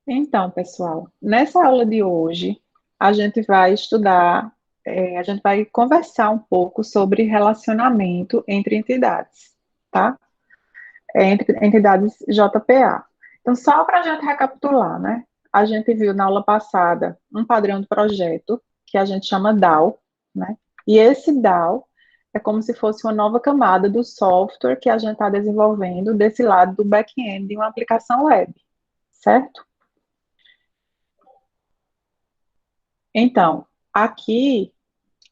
Então, pessoal, nessa aula de hoje, a gente vai estudar, a gente vai conversar um pouco sobre relacionamento entre entidades, tá? Entre entidades JPA. Então, só para a gente recapitular, né? A gente viu na aula passada um padrão de projeto que a gente chama DAO, né? E esse DAO é como se fosse uma nova camada do software que a gente está desenvolvendo desse lado do back-end de uma aplicação web, certo? Então, aqui,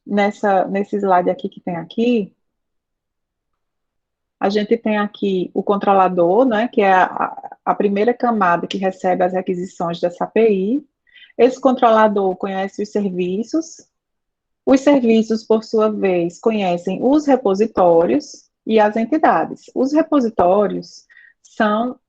nesse slide aqui que tem aqui, a gente tem aqui o controlador, né, que é a primeira camada que recebe as requisições dessa API. Esse controlador conhece os serviços, por sua vez, conhecem os repositórios e as entidades. Os repositórios são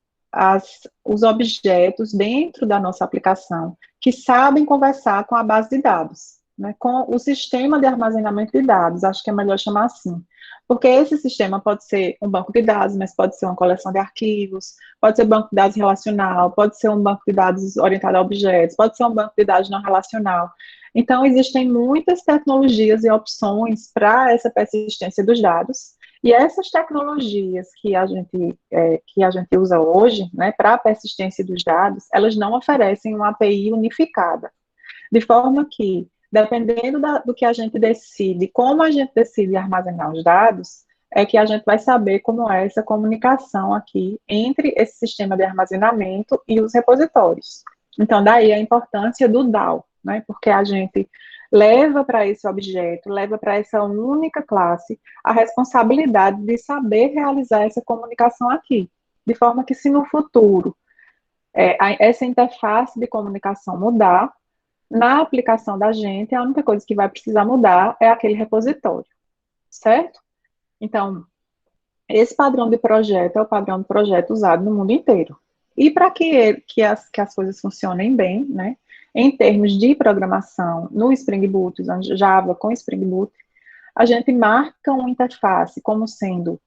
os objetos dentro da nossa aplicação que sabem conversar com a base de dados, né, com o sistema de armazenamento de dados, acho que é melhor chamar assim. Porque esse sistema pode ser um banco de dados, mas pode ser uma coleção de arquivos, pode ser um banco de dados relacional, pode ser um banco de dados orientado a objetos, pode ser um banco de dados não relacional. Então, existem muitas tecnologias e opções para essa persistência dos dados, e essas tecnologias que a gente usa hoje, né, para a persistência dos dados, elas não oferecem uma API unificada, de forma que, dependendo do que a gente decide, como a gente decide armazenar os dados, é que a gente vai saber como é essa comunicação aqui entre esse sistema de armazenamento e os repositórios. Então, daí a importância do DAO, né? Porque a gente leva para esse objeto, leva para essa única classe a responsabilidade de saber realizar essa comunicação aqui, de forma que se no futuro essa interface de comunicação mudar, na aplicação da gente, a única coisa que vai precisar mudar é aquele repositório, certo? Então, esse padrão de projeto é o padrão de projeto usado no mundo inteiro. E para que as coisas funcionem bem, né, em termos de programação no Spring Boot, usando Java com Spring Boot, a gente marca uma interface como sendo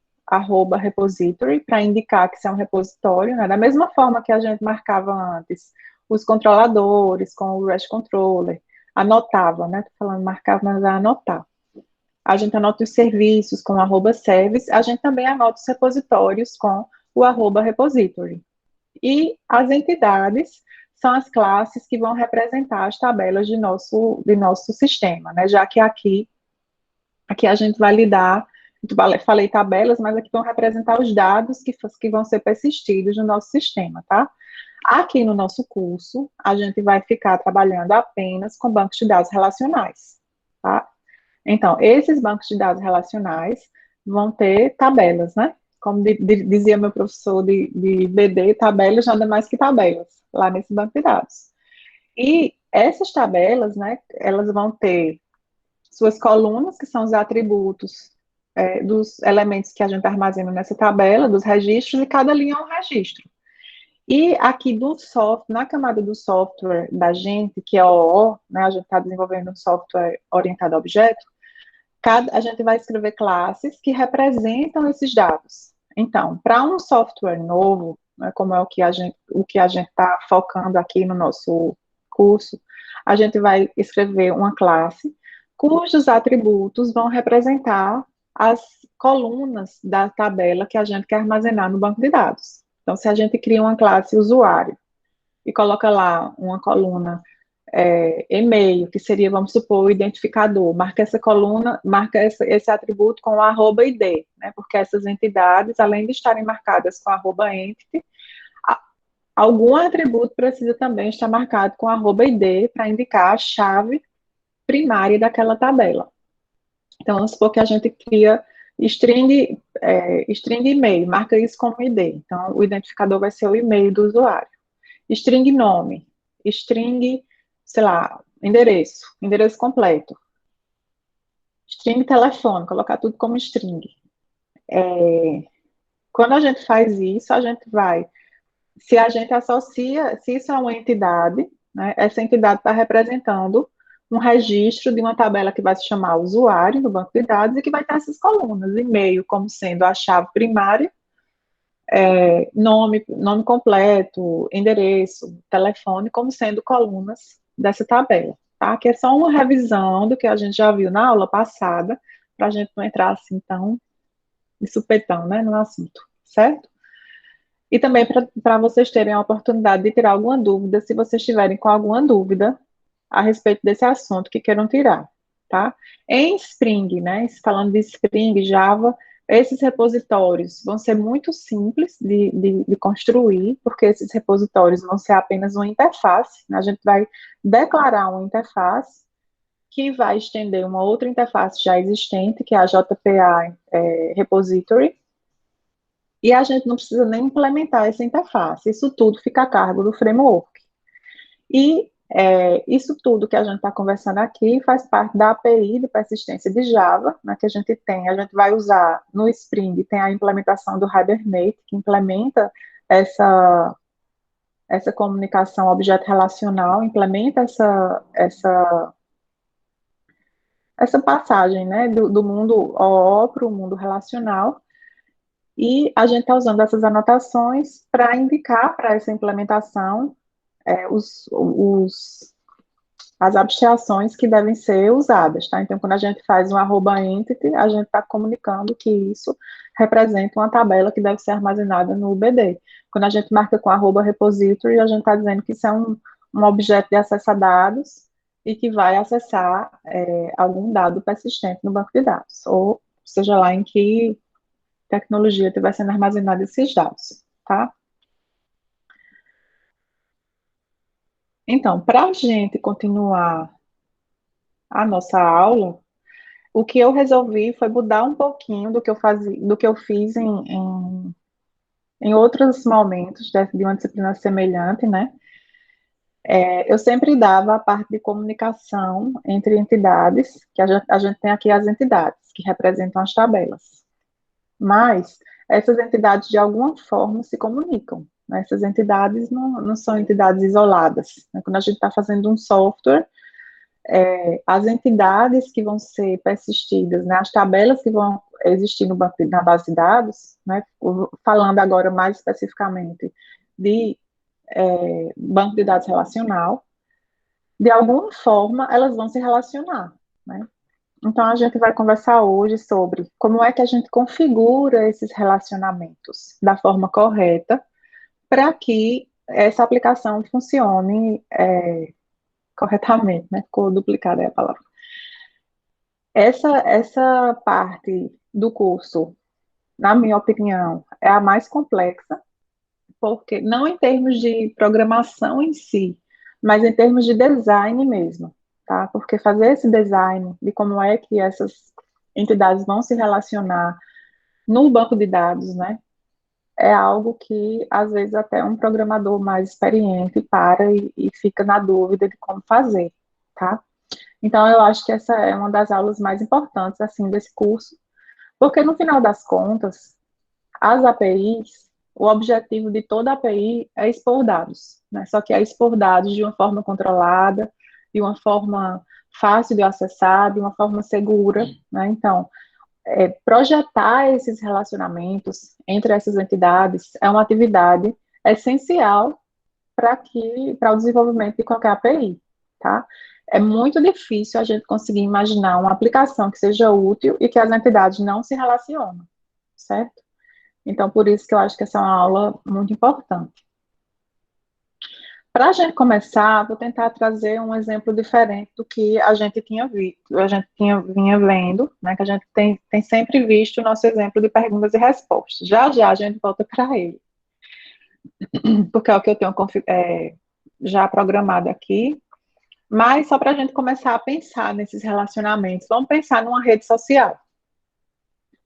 @repository para indicar que isso é um repositório, né, da mesma forma que a gente marcava antes os controladores com o REST Controller, anotava, né, tô falando marcava, mas é anotar. A gente anota os serviços com @service, a gente também anota os repositórios com o @repository. E as entidades são as classes que vão representar as tabelas de nosso sistema, né? Já que aqui a gente vai lidar, falei tabelas, mas aqui vão representar os dados que vão ser persistidos no nosso sistema, tá? Aqui no nosso curso, a gente vai ficar trabalhando apenas com bancos de dados relacionais, tá? Então, esses bancos de dados relacionais vão ter tabelas, né? Como dizia meu professor de BD, tabelas nada mais que tabelas, lá nesse banco de dados. E essas tabelas, né, elas vão ter suas colunas, que são os atributos dos elementos que a gente armazena nessa tabela, dos registros, e cada linha é um registro. E aqui do software, na camada do software da gente, que é o OO, né, a gente está desenvolvendo um software orientado a objeto, a gente vai escrever classes que representam esses dados. Então, para um software novo, né, como é o que a gente está focando aqui no nosso curso, a gente vai escrever uma classe cujos atributos vão representar as colunas da tabela que a gente quer armazenar no banco de dados. Então, se a gente cria uma classe usuário e coloca lá uma coluna e-mail, que seria, vamos supor, o identificador, marca essa coluna, marca esse atributo com o @id, né? Porque essas entidades, além de estarem marcadas com @entity, algum atributo precisa também estar marcado com @id para indicar a chave primária daquela tabela. Então, vamos supor que a gente cria string e-mail, marca isso como ID. Então, o identificador vai ser o e-mail do usuário. String nome, string, sei lá, endereço completo. String telefone, colocar tudo como string. Quando a gente faz isso, a gente vai, se a gente associa, se isso é uma entidade, né, essa entidade está representando um registro de uma tabela que vai se chamar usuário no banco de dados e que vai ter essas colunas, e-mail como sendo a chave primária, nome completo, endereço, telefone, como sendo colunas dessa tabela, tá? Que é só uma revisão do que a gente já viu na aula passada, para a gente não entrar assim tão de supetão, né, no assunto, certo? E também para vocês terem a oportunidade de tirar alguma dúvida, se vocês estiverem com alguma dúvida a respeito desse assunto que queiram tirar, tá? Em Spring, né, falando de Spring, Java, esses repositórios vão ser muito simples de construir, porque esses repositórios vão ser apenas uma interface, né? A gente vai declarar uma interface que vai estender uma outra interface já existente, que é a JPA Repository, e a gente não precisa nem implementar essa interface, isso tudo fica a cargo do framework. E isso tudo que a gente está conversando aqui faz parte da API de persistência de Java, né, que a gente vai usar no Spring, tem a implementação do Hibernate, que implementa essa comunicação objeto relacional, implementa essa passagem, né, do mundo OO para o mundo relacional, e a gente está usando essas anotações para indicar para essa implementação as abstrações que devem ser usadas, tá? Então, quando a gente faz um @entity, a gente está comunicando que isso representa uma tabela que deve ser armazenada no UBD. Quando a gente marca com @repository, a gente está dizendo que isso é um objeto de acesso a dados e que vai acessar algum dado persistente no banco de dados, ou seja lá em que tecnologia estiver sendo armazenado esses dados, tá? Então, para a gente continuar a nossa aula, o que eu resolvi foi mudar um pouquinho do que eu fazia, do que eu fiz em outros momentos de uma disciplina semelhante, né? Eu sempre dava a parte de comunicação entre entidades, que a gente tem aqui as entidades, que representam as tabelas. Mas essas entidades, de alguma forma, se comunicam, né? Essas entidades não são entidades isoladas, né? Quando a gente está fazendo um software, as entidades que vão ser persistidas, né, as tabelas que vão existir no banco, na base de dados, né, falando agora mais especificamente de banco de dados relacional, de alguma forma elas vão se relacionar, né? Então a gente vai conversar hoje sobre como é que a gente configura esses relacionamentos da forma correta para que essa aplicação funcione corretamente, né? Ficou duplicada aí a palavra. Essa parte do curso, na minha opinião, é a mais complexa, porque não em termos de programação em si, mas em termos de design mesmo, tá? Porque fazer esse design de como é que essas entidades vão se relacionar no banco de dados, né? É algo que, às vezes, até um programador mais experiente para e fica na dúvida de como fazer, tá? Então, eu acho que essa é uma das aulas mais importantes, assim, desse curso, porque no final das contas, as APIs, o objetivo de toda API é expor dados, né? Só que é expor dados de uma forma controlada, de uma forma fácil de acessar, de uma forma segura, né? Então, projetar esses relacionamentos entre essas entidades é uma atividade essencial para o desenvolvimento de qualquer API, tá? É muito difícil a gente conseguir imaginar uma aplicação que seja útil e que as entidades não se relacionam, certo? Então, por isso que eu acho que essa é uma aula muito importante. Para a gente começar, vou tentar trazer um exemplo diferente do que a gente tinha visto, vinha vendo, né, que a gente tem sempre visto o nosso exemplo de perguntas e respostas. Já já a gente volta para ele, porque é o que eu tenho já programado aqui, mas só para a gente começar a pensar nesses relacionamentos. Vamos pensar numa rede social,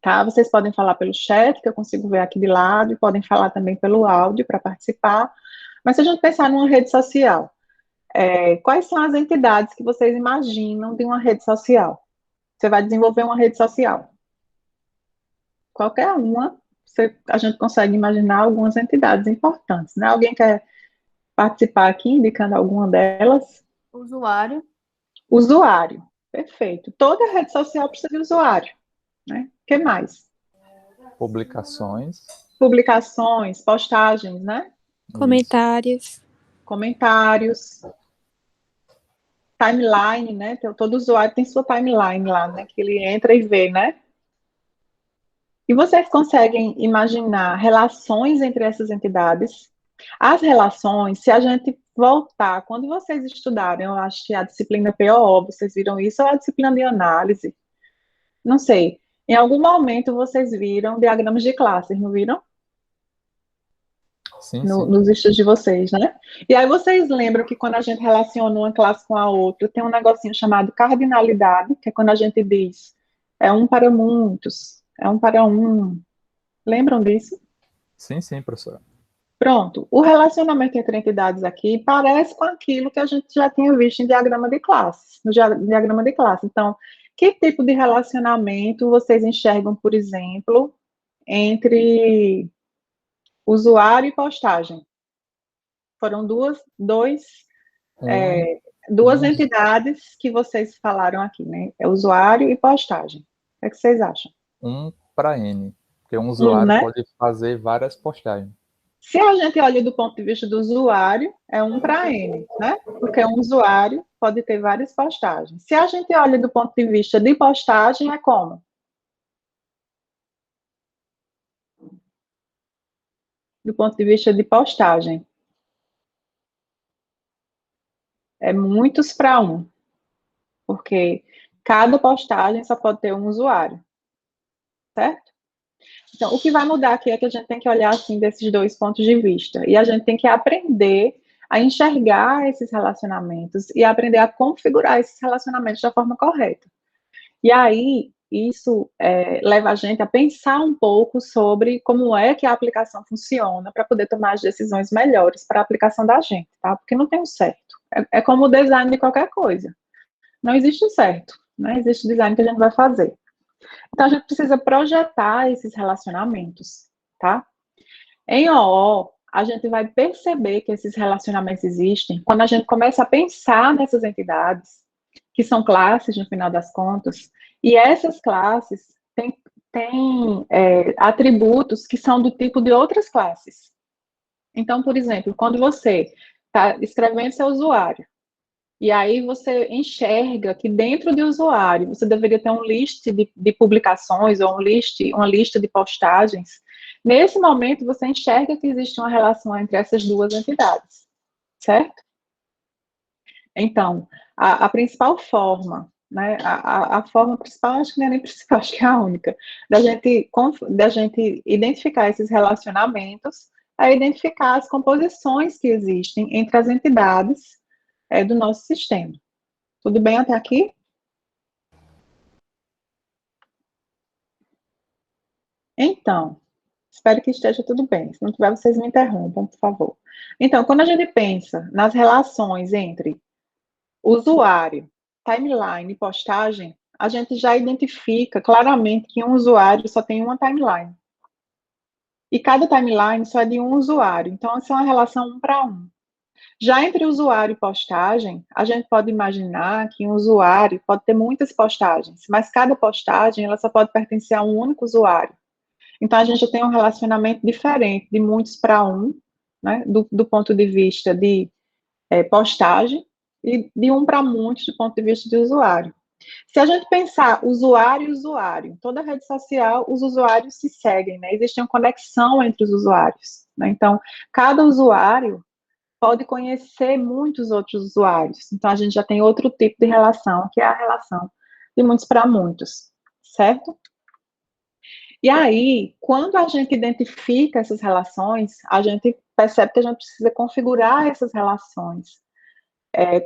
tá? Vocês podem falar pelo chat, que eu consigo ver aqui de lado, e podem falar também pelo áudio para participar. Mas se a gente pensar numa rede social, quais são as entidades que vocês imaginam de uma rede social? Você vai desenvolver uma rede social. Qualquer uma, a gente consegue imaginar algumas entidades importantes, né? Alguém quer participar aqui, indicando alguma delas? Usuário. Usuário, perfeito. Toda rede social precisa de usuário, né? O que mais? Publicações. publicações, postagens, né? Isso. Comentários. Comentários, timeline, né? Todo usuário tem sua timeline lá, né? Que ele entra e vê, né? E vocês conseguem imaginar relações entre essas entidades? As relações, se a gente voltar, quando vocês estudarem, eu acho que a disciplina PO, vocês viram isso, ou a disciplina de análise, não sei. Em algum momento vocês viram diagramas de classes, não viram? Sim, sim. Nos estudos de vocês, né? E aí vocês lembram que quando a gente relaciona uma classe com a outra, tem um negocinho chamado cardinalidade, que é quando a gente diz é um para muitos, é um para um. Lembram disso? Sim, sim, professora. Pronto. O relacionamento entre entidades aqui parece com aquilo que a gente já tinha visto em diagrama de classes, no diagrama de classe. Então, que tipo de relacionamento vocês enxergam, por exemplo, entre usuário e postagem? Foram Um, duas um, entidades que vocês falaram aqui, né? É usuário e postagem. O que vocês acham? um para N. Porque um Um, usuário né? pode fazer várias postagens. Se a gente olha do ponto de vista do usuário, é um para N, né? Porque um usuário pode ter várias postagens. Se a gente olha do ponto de vista de postagem, é como? Do ponto de vista de postagem, é muitos para um, porque cada postagem só pode ter um usuário, certo? Então, o que vai mudar aqui é que a gente tem que olhar assim desses dois pontos de vista e a gente tem que aprender a enxergar esses relacionamentos e aprender a configurar esses relacionamentos da forma correta. E aí, isso leva a gente a pensar um pouco sobre como é que a aplicação funciona para poder tomar as decisões melhores para a aplicação da gente, tá? Porque não tem um certo. É como o design de qualquer coisa. Não existe um certo, né? Existe o design que a gente vai fazer. Então, a gente precisa projetar esses relacionamentos, tá? Em OO, a gente vai perceber que esses relacionamentos existem quando a gente começa a pensar nessas entidades, que são classes, no final das contas, e essas classes têm atributos que são do tipo de outras classes. Então, por exemplo, quando você está escrevendo seu usuário, e aí você enxerga que dentro do usuário você deveria ter um list de publicações ou uma lista de postagens. Nesse momento, você enxerga que existe uma relação entre essas duas entidades, certo? Então, a principal forma, né, a forma principal, acho que não é nem principal, acho que é a única, da gente identificar esses relacionamentos, é identificar as composições que existem entre as entidades do nosso sistema. Tudo bem até aqui? Então, espero que esteja tudo bem. Se não tiver, vocês me interrompam, por favor. Então, quando a gente pensa nas relações entre usuário, timeline e postagem, a gente já identifica claramente que um usuário só tem uma timeline. E cada timeline só é de um usuário. Então, essa é uma relação um para um. Já entre usuário e postagem, a gente pode imaginar que um usuário pode ter muitas postagens, mas cada postagem ela só pode pertencer a um único usuário. Então, a gente tem um relacionamento diferente de muitos para um, né, do ponto de vista de postagem, e de um para muitos do ponto de vista de usuário. Se a gente pensar usuário e usuário, toda rede social, os usuários se seguem, né? Existe uma conexão entre os usuários, né? Então, cada usuário pode conhecer muitos outros usuários. Então, a gente já tem outro tipo de relação, que é a relação de muitos para muitos, certo? E aí, quando a gente identifica essas relações, a gente percebe que a gente precisa configurar essas relações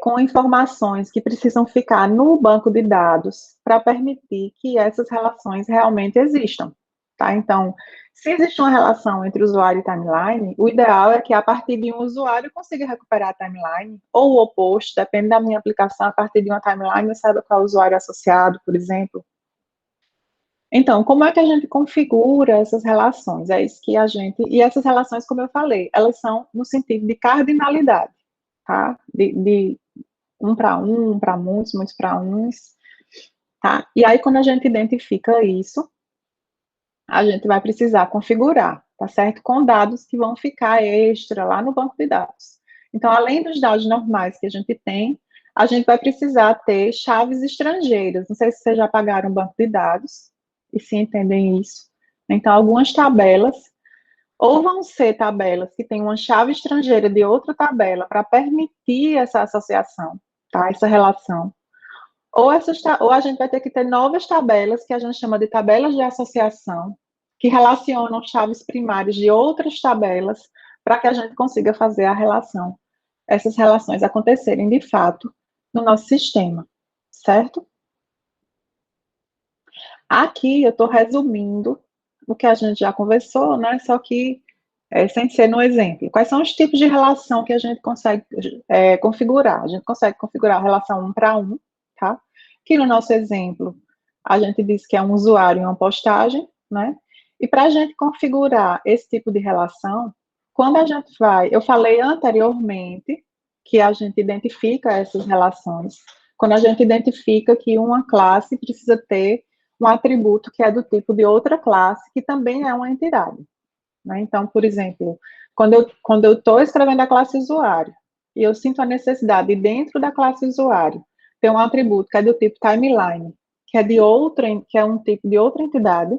com informações que precisam ficar no banco de dados para permitir que essas relações realmente existam. Tá? Então, se existe uma relação entre usuário e timeline, o ideal é que a partir de um usuário eu consiga recuperar a timeline, ou o oposto, depende da minha aplicação, a partir de uma timeline eu saiba qual é o usuário associado, por exemplo. Então, como é que a gente configura essas relações? É isso que a gente. E essas relações, como eu falei, elas são no sentido de cardinalidade, tá? De um para muitos, muitos para uns, tá? E aí, quando a gente identifica isso, a gente vai precisar configurar. tá certo? Com dados que vão ficar extra lá no banco de dados. Então, além dos dados normais que a gente tem, a gente vai precisar ter chaves estrangeiras. Não sei se vocês já pagaram um banco de dados e se entendem isso. Então, algumas tabelas, ou vão ser tabelas que têm uma chave estrangeira de outra tabela para permitir essa associação, tá? Essa relação. Ou a gente vai ter que ter novas tabelas, que a gente chama de tabelas de associação, que relacionam chaves primárias de outras tabelas, para que a gente consiga fazer a relação, essas relações acontecerem de fato no nosso sistema, certo? Aqui eu estou resumindo o que a gente já conversou, né? Só que sem ser no exemplo. Quais são os tipos de relação que a gente consegue configurar? A gente consegue configurar a relação 1 para 1, tá? Que no nosso exemplo, a gente disse que é um usuário e uma postagem, né? E para a gente configurar esse tipo de relação, quando a gente vai, eu falei anteriormente que a gente identifica essas relações, quando a gente identifica que uma classe precisa ter um atributo que é do tipo de outra classe, que também é uma entidade. Né? Então, por exemplo, quando eu estou escrevendo a classe usuário, e eu sinto a necessidade, dentro da classe usuário, ter um atributo que é do tipo timeline, que é um tipo de outra entidade,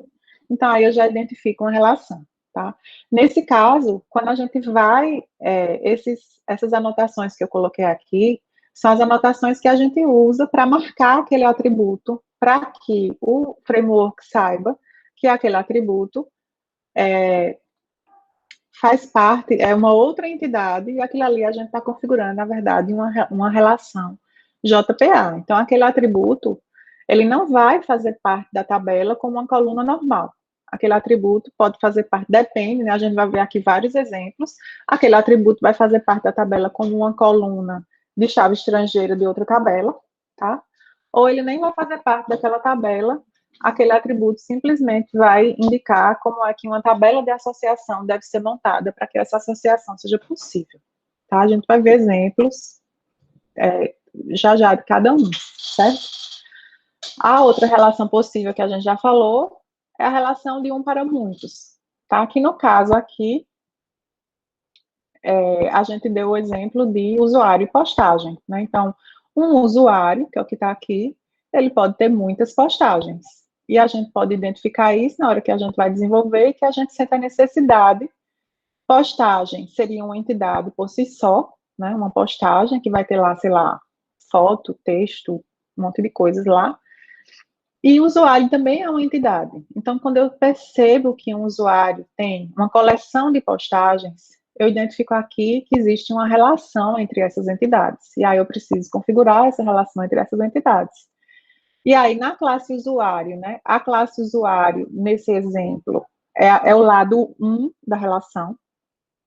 então aí eu já identifico uma relação. Tá? Nesse caso, quando a gente vai, essas anotações que eu coloquei aqui, são as anotações que a gente usa para marcar aquele atributo, para que o framework saiba que aquele atributo faz parte, é uma outra entidade, e aquilo ali a gente está configurando, na verdade, uma relação JPA. Então, aquele atributo, ele não vai fazer parte da tabela como uma coluna normal. Aquele atributo pode fazer parte, depende, né? A gente vai ver aqui vários exemplos. Aquele atributo vai fazer parte da tabela como uma coluna de chave estrangeira de outra tabela, tá? Ou ele nem vai fazer parte daquela tabela, aquele atributo simplesmente vai indicar como é que uma tabela de associação deve ser montada para que essa associação seja possível. Tá? A gente vai ver exemplos já já de cada um, certo? A outra relação possível que a gente já falou é a relação de um para muitos. Tá? Que no caso aqui, a gente deu o exemplo de usuário e postagem. Né? Então, um usuário, que é o que está aqui, ele pode ter muitas postagens. E a gente pode identificar isso na hora que a gente vai desenvolver e que a gente sente a necessidade. Postagem seria uma entidade por si só, né? Uma postagem que vai ter lá, sei lá, foto, texto, um monte de coisas lá. E o usuário também é uma entidade. Então, quando eu percebo que um usuário tem uma coleção de postagens, eu identifico aqui que existe uma relação entre essas entidades. E aí eu preciso configurar essa relação entre essas entidades. E aí, na classe usuário, né? A classe usuário, nesse exemplo, é o lado 1 da relação.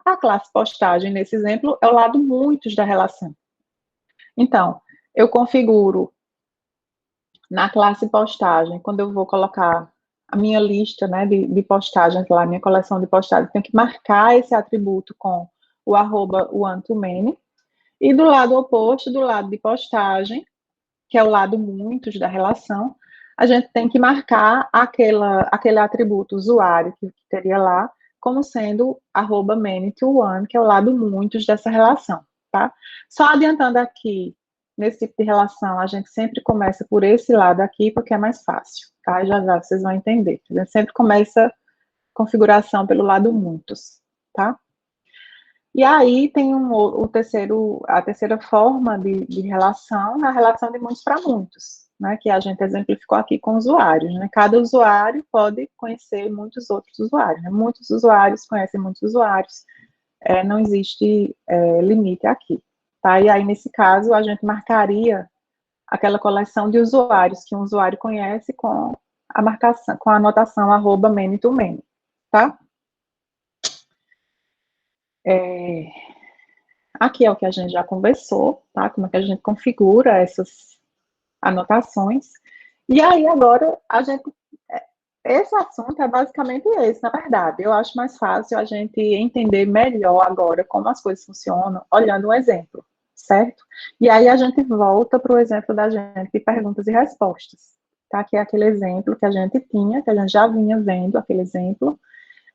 A classe postagem, nesse exemplo, é o lado muitos da relação. Então, eu configuro na classe postagem, quando eu vou colocar a minha lista, né, de postagens lá, minha coleção de postagens, tenho que marcar esse atributo com o @one-to-many. E do lado oposto, do lado de postagem, que é o lado muitos da relação, a gente tem que marcar aquele atributo usuário que teria lá, como sendo @many-to-one, que é o lado muitos dessa relação, tá? Só adiantando aqui, nesse tipo de relação, a gente sempre começa por esse lado aqui, porque é mais fácil, tá? Já já vocês vão entender. A gente sempre começa configuração pelo lado muitos, tá? E aí tem a terceira forma de relação, a relação de muitos para muitos, né, que a gente exemplificou aqui com usuários. Né? Cada usuário pode conhecer muitos outros usuários. Né? Muitos usuários conhecem muitos usuários. Não existe limite aqui. Tá? E aí, nesse caso, a gente marcaria aquela coleção de usuários que um usuário conhece com a marcação, com a anotação @many-to-many, tá? Aqui é o que a gente já conversou, tá? Como é que a gente configura essas anotações. E aí, agora, esse assunto é basicamente esse, na verdade. Eu acho mais fácil a gente entender melhor agora como as coisas funcionam, olhando um exemplo, certo? E aí a gente volta para o exemplo da gente de perguntas e respostas, tá? Que é aquele exemplo que a gente tinha, que a gente já vinha vendo, aquele exemplo,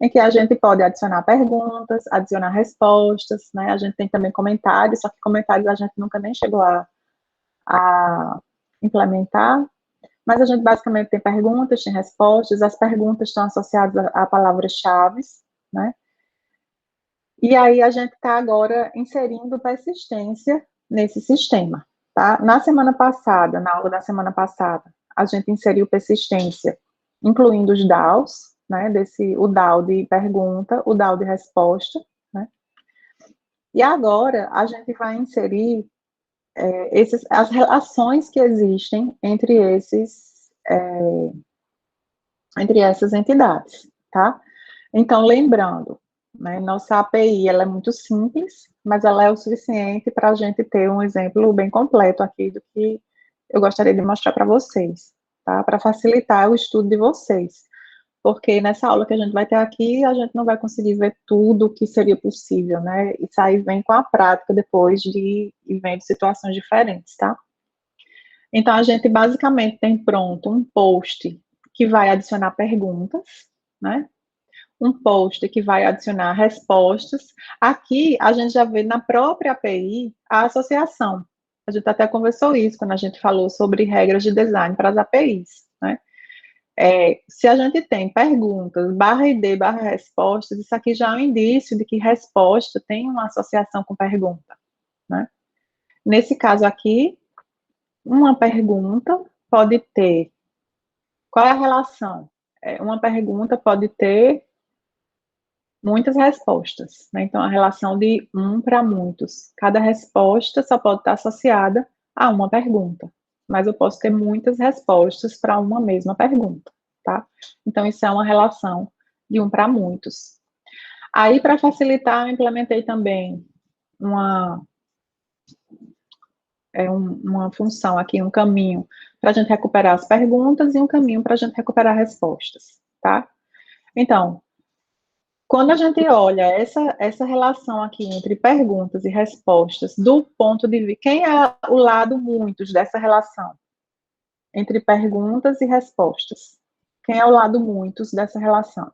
em que a gente pode adicionar perguntas, adicionar respostas, né? A gente tem também comentários, só que comentários a gente nunca nem chegou a implementar, mas a gente basicamente tem perguntas, tem respostas, as perguntas estão associadas a palavras-chave, né? E aí a gente está agora inserindo persistência nesse sistema, tá? Na semana passada, na aula da semana passada, a gente inseriu persistência, incluindo os DAOs, né? O DAO de pergunta, o DAO de resposta, né? E agora a gente vai inserir as relações que existem entre essas entidades, tá? Então, lembrando, né, nossa API ela é muito simples, mas ela é o suficiente para a gente ter um exemplo bem completo aqui do que eu gostaria de mostrar para vocês, tá? Para facilitar o estudo de vocês. Porque nessa aula que a gente vai ter aqui, a gente não vai conseguir ver tudo o que seria possível, né? Isso aí vem com a prática depois de ir vendo situações diferentes, tá? Então, a gente basicamente tem pronto um post que vai adicionar perguntas, né? Um post que vai adicionar respostas. Aqui, a gente já vê na própria API a associação. A gente até conversou isso quando a gente falou sobre regras de design para as APIs, né? Se a gente tem perguntas, /id, /respostas, isso aqui já é um indício de que resposta tem uma associação com pergunta, né? Nesse caso aqui, uma pergunta pode ter. Qual é a relação? Uma pergunta pode ter muitas respostas, né? Então, a relação de um para muitos. Cada resposta só pode estar associada a uma pergunta, mas eu posso ter muitas respostas para uma mesma pergunta, tá? Então, isso é uma relação de um para muitos. Aí, para facilitar, eu implementei também uma função aqui, um caminho para a gente recuperar as perguntas e um caminho para a gente recuperar respostas, tá? Então, quando a gente olha essa relação aqui entre perguntas e respostas, do ponto de vista, quem é o lado muitos dessa relação entre perguntas e respostas? Quem é o lado muitos dessa relação?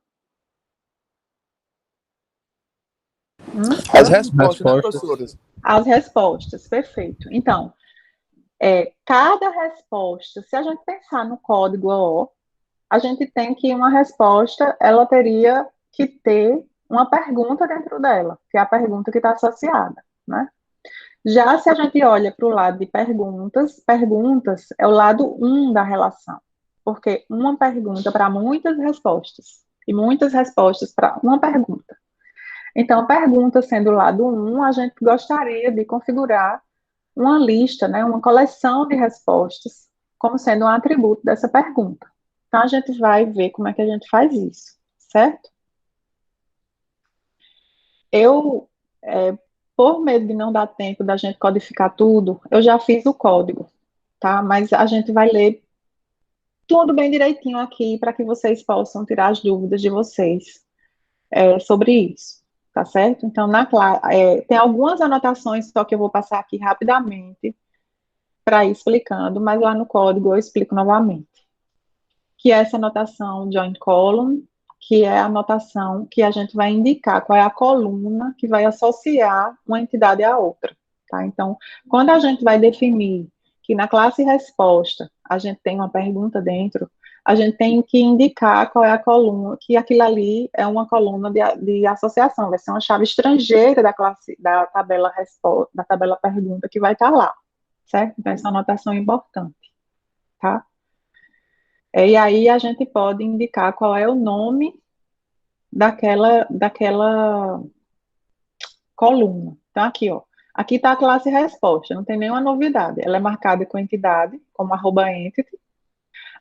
As respostas, né, professoras? As respostas, perfeito. Então, cada resposta, se a gente pensar no código OO, a gente tem que uma resposta, ela teria que ter uma pergunta dentro dela, que é a pergunta que está associada, né? Já se a gente olha para o lado de perguntas, perguntas é o lado da relação, porque uma pergunta para muitas respostas, e muitas respostas para uma pergunta. Então, pergunta sendo o lado a gente gostaria de configurar uma lista, né, uma coleção de respostas, como sendo um atributo dessa pergunta. Então, a gente vai ver como é que a gente faz isso, certo? Eu, por medo de não dar tempo da gente codificar tudo, eu já fiz o código, tá? Mas a gente vai ler tudo bem direitinho aqui para que vocês possam tirar as dúvidas de vocês sobre isso, tá certo? Então, tem algumas anotações só que eu vou passar aqui rapidamente para ir explicando, mas lá no código eu explico novamente. Que é essa anotação join column, que é a anotação que a gente vai indicar qual é a coluna que vai associar uma entidade à outra, tá? Então, quando a gente vai definir que na classe resposta a gente tem uma pergunta dentro, a gente tem que indicar qual é a coluna, que aquilo ali é uma coluna de associação, vai ser uma chave estrangeira da tabela resposta, da tabela pergunta que vai estar lá, certo? Então, essa anotação é importante, tá? E aí a gente pode indicar qual é o nome daquela coluna. Então, aqui, ó. Aqui está a classe resposta, não tem nenhuma novidade. Ela é marcada com entidade, como @entity.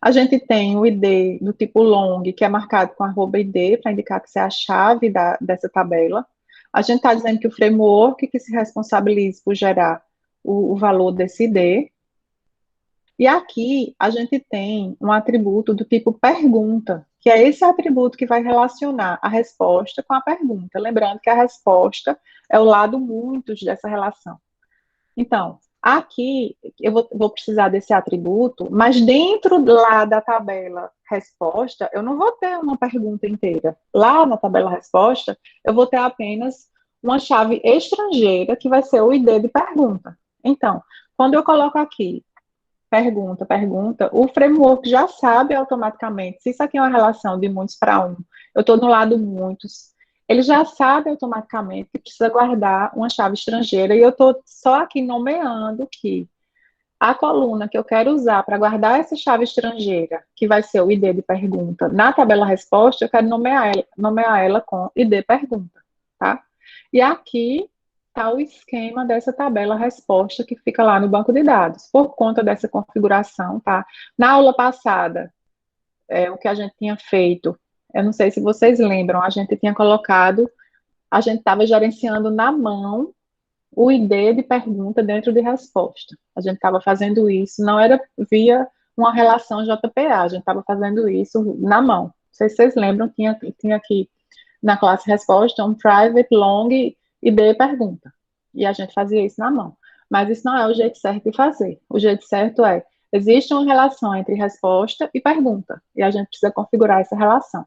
A gente tem o ID do tipo long, que é marcado com @id, para indicar que isso é a chave dessa tabela. A gente está dizendo que o framework que se responsabiliza por gerar o valor desse ID. E aqui a gente tem um atributo do tipo pergunta, que é esse atributo que vai relacionar a resposta com a pergunta. Lembrando que a resposta é o lado muitos dessa relação. Então, Aqui, eu vou precisar desse atributo, mas dentro lá da tabela resposta, eu não vou ter uma pergunta inteira. Lá na tabela resposta, eu vou ter apenas uma chave estrangeira, que vai ser o ID de pergunta. Então, quando eu coloco aqui, pergunta, pergunta, o framework já sabe automaticamente, se isso aqui é uma relação de muitos para um, eu estou no lado muitos, ele já sabe automaticamente que precisa guardar uma chave estrangeira, e eu estou só aqui nomeando que a coluna que eu quero usar para guardar essa chave estrangeira, que vai ser o ID de pergunta, na tabela resposta, eu quero nomear ela com ID pergunta, tá? E aqui está o esquema dessa tabela resposta que fica lá no banco de dados, por conta dessa configuração, tá? Na aula passada, o que a gente tinha feito, eu não sei se vocês lembram, a gente tinha colocado, a gente estava gerenciando na mão o ID de pergunta dentro de resposta. A gente estava fazendo isso, não era via uma relação JPA, a gente estava fazendo isso na mão. Não sei se vocês lembram, tinha aqui na classe resposta um private long ID pergunta. E a gente fazia isso na mão. Mas isso não é o jeito certo de fazer. O jeito certo é, existe uma relação entre resposta e pergunta, e a gente precisa configurar essa relação.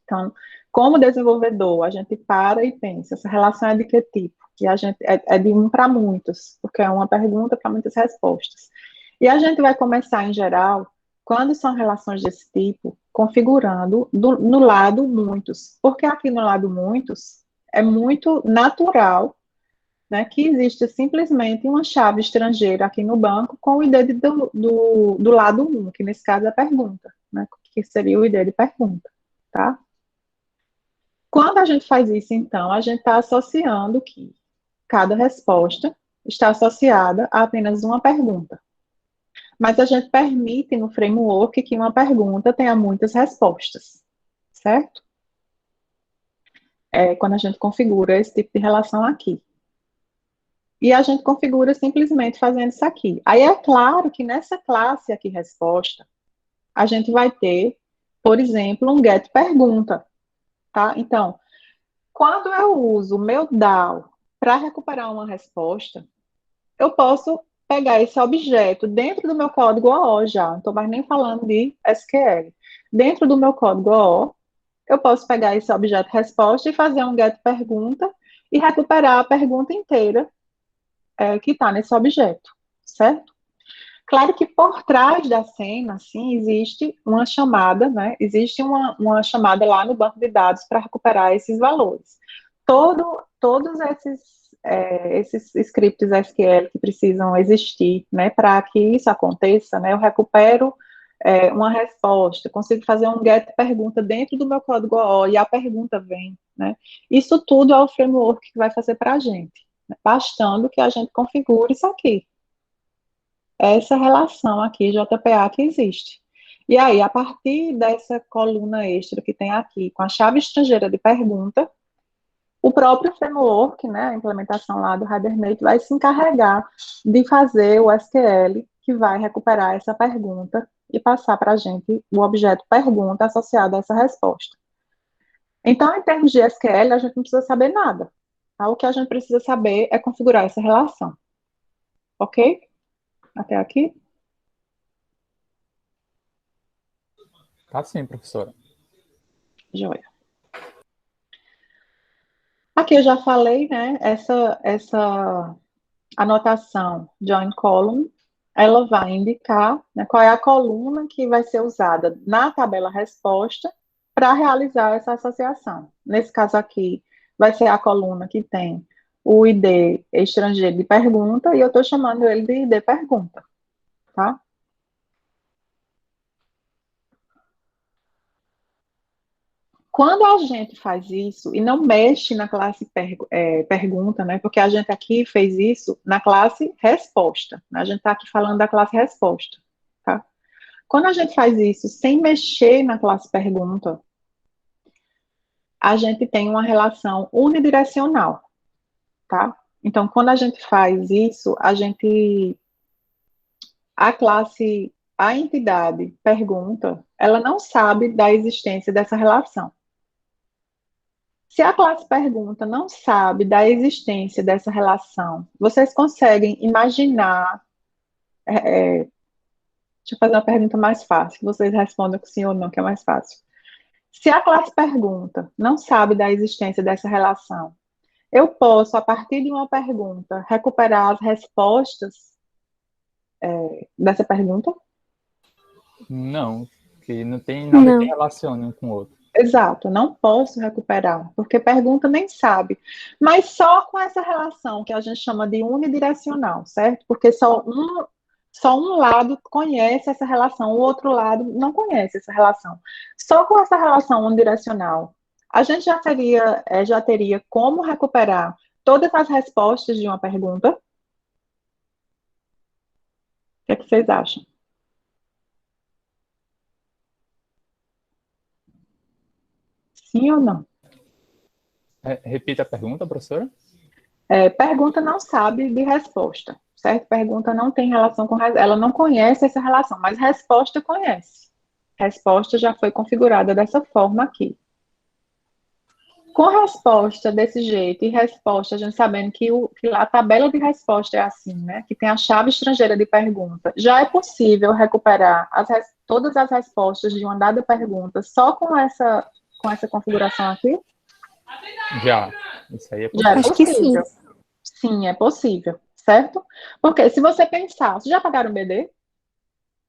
Então, como desenvolvedor, a gente para e pensa, essa relação é de que tipo? E a gente é de um para muitos, porque é uma pergunta para muitas respostas. E a gente vai começar, em geral, quando são relações desse tipo, configurando no lado muitos. Porque aqui no lado muitos, é muito natural, né, que existe simplesmente uma chave estrangeira aqui no banco com o ID do lado 1, que nesse caso é a pergunta, né, que seria o ID de pergunta, tá? Quando a gente faz isso, então, a gente está associando que cada resposta está associada a apenas uma pergunta. Mas a gente permite no framework que uma pergunta tenha muitas respostas, certo? Quando a gente configura esse tipo de relação aqui. E a gente configura simplesmente fazendo isso aqui. Aí é claro que nessa classe aqui, resposta, a gente vai ter, por exemplo, um get pergunta, tá? Então, quando eu uso o meu DAO para recuperar uma resposta, eu posso pegar esse objeto dentro do meu código OO já, não estou mais nem falando de SQL. Dentro do meu código OO, eu posso pegar esse objeto resposta e fazer um get pergunta e recuperar a pergunta inteira que está nesse objeto, certo? Claro que por trás da cena, sim, existe uma chamada, né? Existe uma chamada lá no banco de dados para recuperar esses valores. Todos esses scripts SQL que precisam existir, né, para que isso aconteça, né, eu recupero uma resposta, consigo fazer um get pergunta dentro do meu código OO e a pergunta vem, né? Isso tudo é o framework que vai fazer para a gente, né? Bastando que a gente configure isso aqui. Essa relação aqui, JPA, que existe. E aí, a partir dessa coluna extra que tem aqui, com a chave estrangeira de pergunta, o próprio framework, né, a implementação lá do Hibernate, vai se encarregar de fazer o SQL que vai recuperar essa pergunta e passar para a gente o objeto pergunta associado a essa resposta. Então, em termos de SQL, a gente não precisa saber nada. Tá? O que a gente precisa saber é configurar essa relação. Ok? Até aqui? Tá sim, professora. Joia. Aqui eu já falei, né, essa anotação join column, ela vai indicar, né, qual é a coluna que vai ser usada na tabela resposta para realizar essa associação. Nesse caso aqui, vai ser a coluna que tem o ID estrangeiro de pergunta, e eu estou chamando ele de ID pergunta, tá? Quando a gente faz isso e não mexe na classe pergunta, né? Porque a gente aqui fez isso na classe resposta, né? A gente está aqui falando da classe resposta, tá? Quando a gente faz isso sem mexer na classe pergunta, a gente tem uma relação unidirecional, tá? Então, quando a gente faz isso, a entidade pergunta, ela não sabe da existência dessa relação. Se a classe pergunta não sabe da existência dessa relação, vocês conseguem imaginar. Deixa eu fazer uma pergunta mais fácil, que vocês respondam com sim ou não, que é mais fácil. Se a classe pergunta não sabe da existência dessa relação, eu posso, a partir de uma pergunta, recuperar as respostas dessa pergunta? Não, que não tem nada que Não. relacione um com o outro. Exato, não posso recuperar, porque pergunta nem sabe. Mas só com essa relação que a gente chama de unidirecional, certo? Porque só um lado conhece essa relação, o outro lado não conhece essa relação. Só com essa relação unidirecional, a gente já teria como recuperar todas as respostas de uma pergunta? O que é que vocês acham? Sim ou não? Repita a pergunta, professora. Pergunta não sabe de resposta, certo? Pergunta não tem relação com... Ela não conhece essa relação, mas resposta conhece. Resposta já foi configurada dessa forma aqui. Com resposta desse jeito, e resposta, a gente sabendo que a tabela de resposta é assim, né? Que tem a chave estrangeira de pergunta. Já é possível recuperar todas as respostas de uma dada pergunta só com essa configuração aqui? Já. Isso aí é Já é Acho que sim. possível. Sim, é possível, certo? Porque se você pensar, vocês já pagaram BD?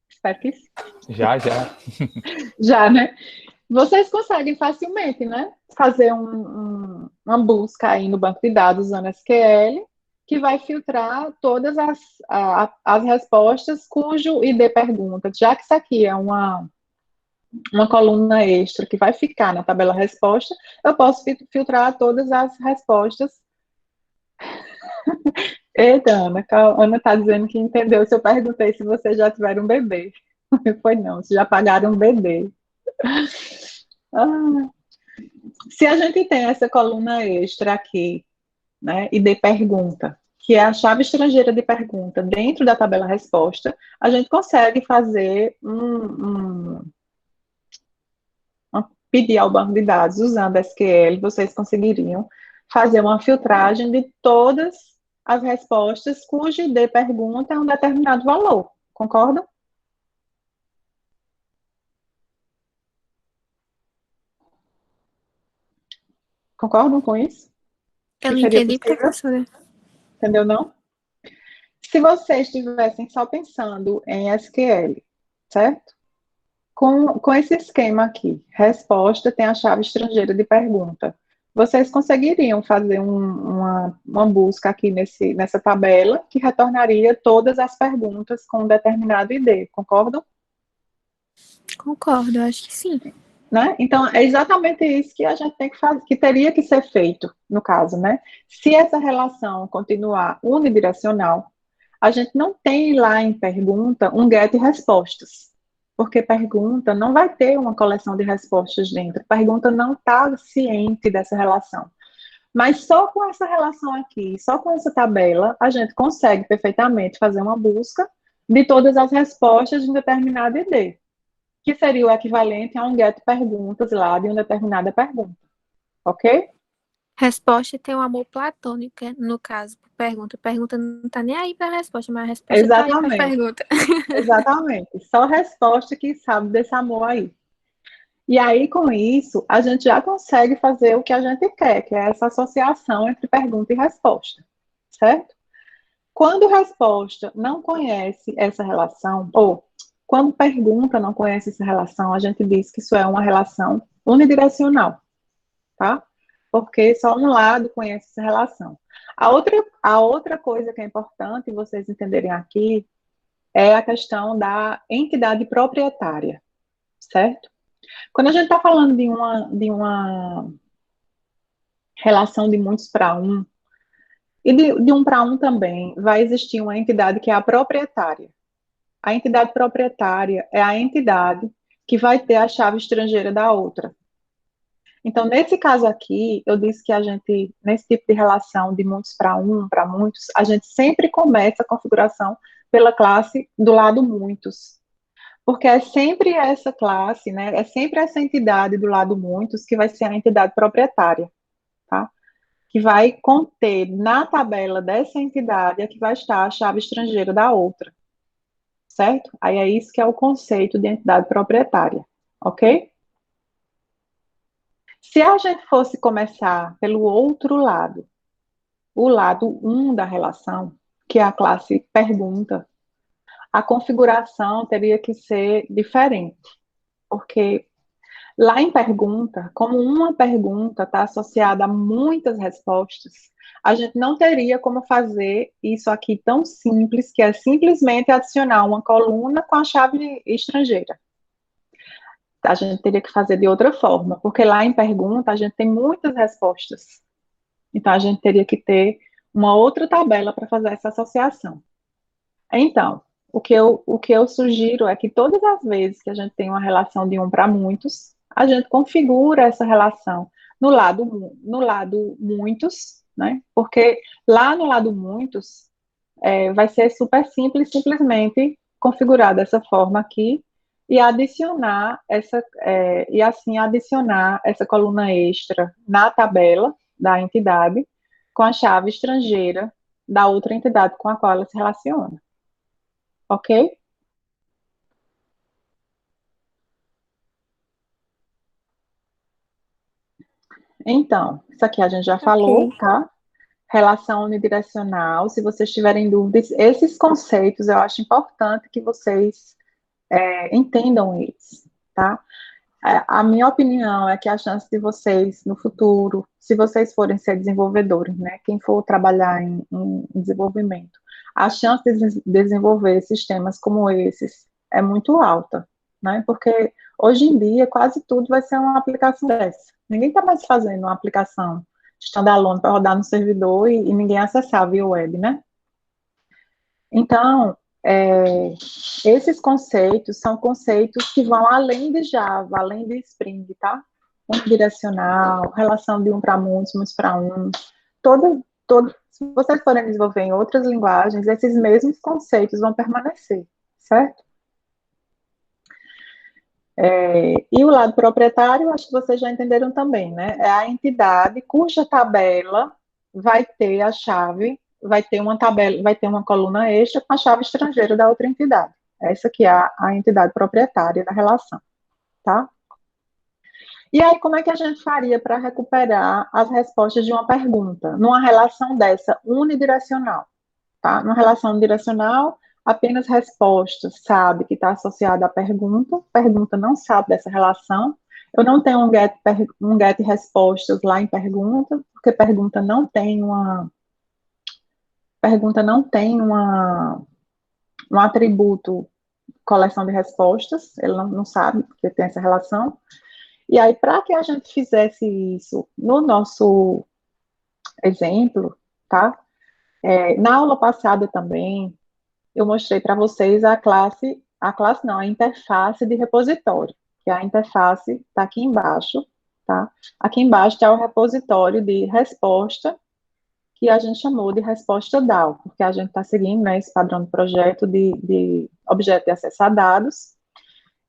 Espero que sim. Já. Já, né? Vocês conseguem facilmente, né? Fazer uma busca aí no banco de dados usando SQL, que vai filtrar todas as respostas cujo ID pergunta. Já que isso aqui é uma coluna extra que vai ficar na tabela resposta, eu posso filtrar todas as respostas. Eita, Ana, a Ana está dizendo que entendeu se eu perguntei se vocês já tiveram um bebê. Foi não, se já pagaram um bebê. Se a gente tem essa coluna extra aqui, né, e de pergunta, que é a chave estrangeira de pergunta dentro da tabela resposta, a gente consegue fazer pedir ao banco de dados usando SQL, vocês conseguiriam fazer uma filtragem de todas as respostas cujo ID pergunta é um determinado valor. Concordam? Concordam com isso? Eu não seria entendi, possível? professora. Entendeu, não? Se vocês estivessem só pensando em SQL, certo? Com esse esquema aqui, resposta tem a chave estrangeira de pergunta. Vocês conseguiriam fazer uma busca aqui nessa tabela que retornaria todas as perguntas com um determinado ID, concordam? Concordo, acho que sim. Né? Então, é exatamente isso que a gente tem que fazer, que teria que ser feito, no caso, né? Se essa relação continuar unidirecional, a gente não tem lá em pergunta um get respostas, porque pergunta não vai ter uma coleção de respostas dentro, pergunta não está ciente dessa relação. Mas só com essa relação aqui, só com essa tabela, a gente consegue perfeitamente fazer uma busca de todas as respostas de um determinado ID, que seria o equivalente a um get perguntas lá de uma determinada pergunta. Ok? Resposta tem um amor platônico, no caso, por pergunta. Pergunta não tá nem aí para a resposta, mas a resposta Exatamente. tá aí para pergunta. Exatamente. Só resposta que sabe desse amor aí. E aí, com isso, a gente já consegue fazer o que a gente quer, que é essa associação entre pergunta e resposta. Certo? Quando resposta não conhece essa relação, ou quando pergunta não conhece essa relação, a gente diz que isso é uma relação unidirecional, tá? Porque só um lado conhece essa relação. A outra coisa que é importante vocês entenderem aqui é a questão da entidade proprietária, certo? Quando a gente está falando de uma relação de muitos para um, e de um para um também, vai existir uma entidade que é a proprietária. A entidade proprietária é a entidade que vai ter a chave estrangeira da outra. Então, nesse caso aqui, eu disse que a gente, nesse tipo de relação de muitos para um, para muitos, a gente sempre começa a configuração pela classe do lado muitos. Porque é sempre essa classe, né? É sempre essa entidade do lado muitos que vai ser a entidade proprietária. tá? Que vai conter na tabela dessa entidade é que vai estar a chave estrangeira da outra, certo? Aí é isso que é o conceito de entidade proprietária, ok? Se a gente fosse começar pelo outro lado, o lado 1 da relação, que é a classe pergunta, a configuração teria que ser diferente, porque lá em pergunta, como uma pergunta está associada a muitas respostas, a gente não teria como fazer isso aqui tão simples, que é simplesmente adicionar uma coluna com a chave estrangeira. A gente teria que fazer de outra forma, porque lá em pergunta a gente tem muitas respostas. Então a gente teria que ter uma outra tabela para fazer essa associação. Então, o que eu sugiro é que todas as vezes que a gente tem uma relação de um para muitos, a gente configura essa relação no lado muitos, né? Porque lá no lado muitos, vai ser super simples, simplesmente configurar dessa forma aqui e adicionar e assim adicionar essa coluna extra na tabela da entidade com a chave estrangeira da outra entidade com a qual ela se relaciona. Ok? Então, isso aqui a gente já falou, Ok. tá? Relação unidirecional. Se vocês tiverem dúvidas, esses conceitos eu acho importante que vocês entendam eles, tá? A minha opinião é que a chance de vocês, no futuro, se vocês forem ser desenvolvedores, né? Quem for trabalhar em desenvolvimento, a chance de desenvolver sistemas como esses é muito alta, né? Porque hoje em dia quase tudo vai ser uma aplicação dessa. Ninguém está mais fazendo uma aplicação standalone para rodar no servidor e ninguém acessar via web, né? Então, esses conceitos são conceitos que vão além de Java, além de Spring, tá? Unidirecional, relação de um para muitos para um. Se vocês forem desenvolver em outras linguagens, esses mesmos conceitos vão permanecer, certo? E o lado proprietário, acho que vocês já entenderam também, né? É a entidade cuja tabela vai ter a chave, vai ter uma tabela, vai ter uma coluna extra com a chave estrangeira da outra entidade. Essa que é a entidade proprietária da relação, tá? E aí, como é que a gente faria para recuperar as respostas de uma pergunta numa relação dessa unidirecional, tá? Numa relação unidirecional, apenas resposta sabe que está associada à pergunta não sabe dessa relação. Eu não tenho um get respostas lá em pergunta, porque pergunta não tem um atributo coleção de respostas, ele não sabe que tem essa relação. E aí, para que a gente fizesse isso no nosso exemplo, tá? Na aula passada também, eu mostrei para vocês a interface de repositório, que a interface está aqui embaixo, tá? Aqui embaixo está o repositório de resposta, que a gente chamou de resposta DAO, porque a gente está seguindo, né, esse padrão de projeto de objeto de acesso a dados,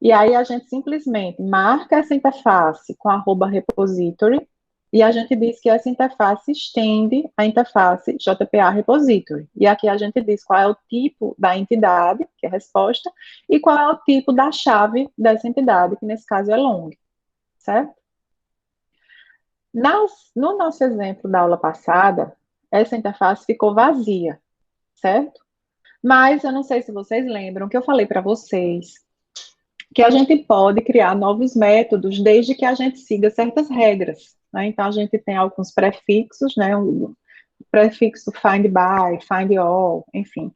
e aí a gente simplesmente marca essa interface com @repository, e a gente diz que essa interface estende a interface JPA Repository. E aqui a gente diz qual é o tipo da entidade, que é a resposta, e qual é o tipo da chave dessa entidade, que nesse caso é long, certo? No nosso exemplo da aula passada, essa interface ficou vazia, certo? Mas eu não sei se vocês lembram que eu falei para vocês que a gente pode criar novos métodos desde que a gente siga certas regras, né? Então, a gente tem alguns prefixos, né? O prefixo find by, find all, enfim.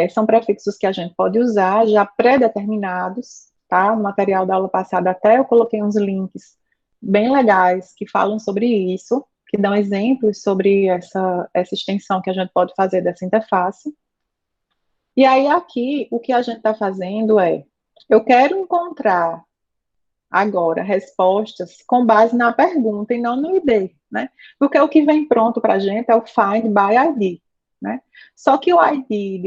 São prefixos que a gente pode usar já pré-determinados, tá? No material da aula passada até eu coloquei uns links bem legais que falam sobre isso, que dão exemplos sobre essa extensão que a gente pode fazer dessa interface. E aí, aqui, o que a gente está fazendo eu quero encontrar agora respostas com base na pergunta e não no ID, né? Porque o que vem pronto para a gente é o find by ID, né? Só que o ID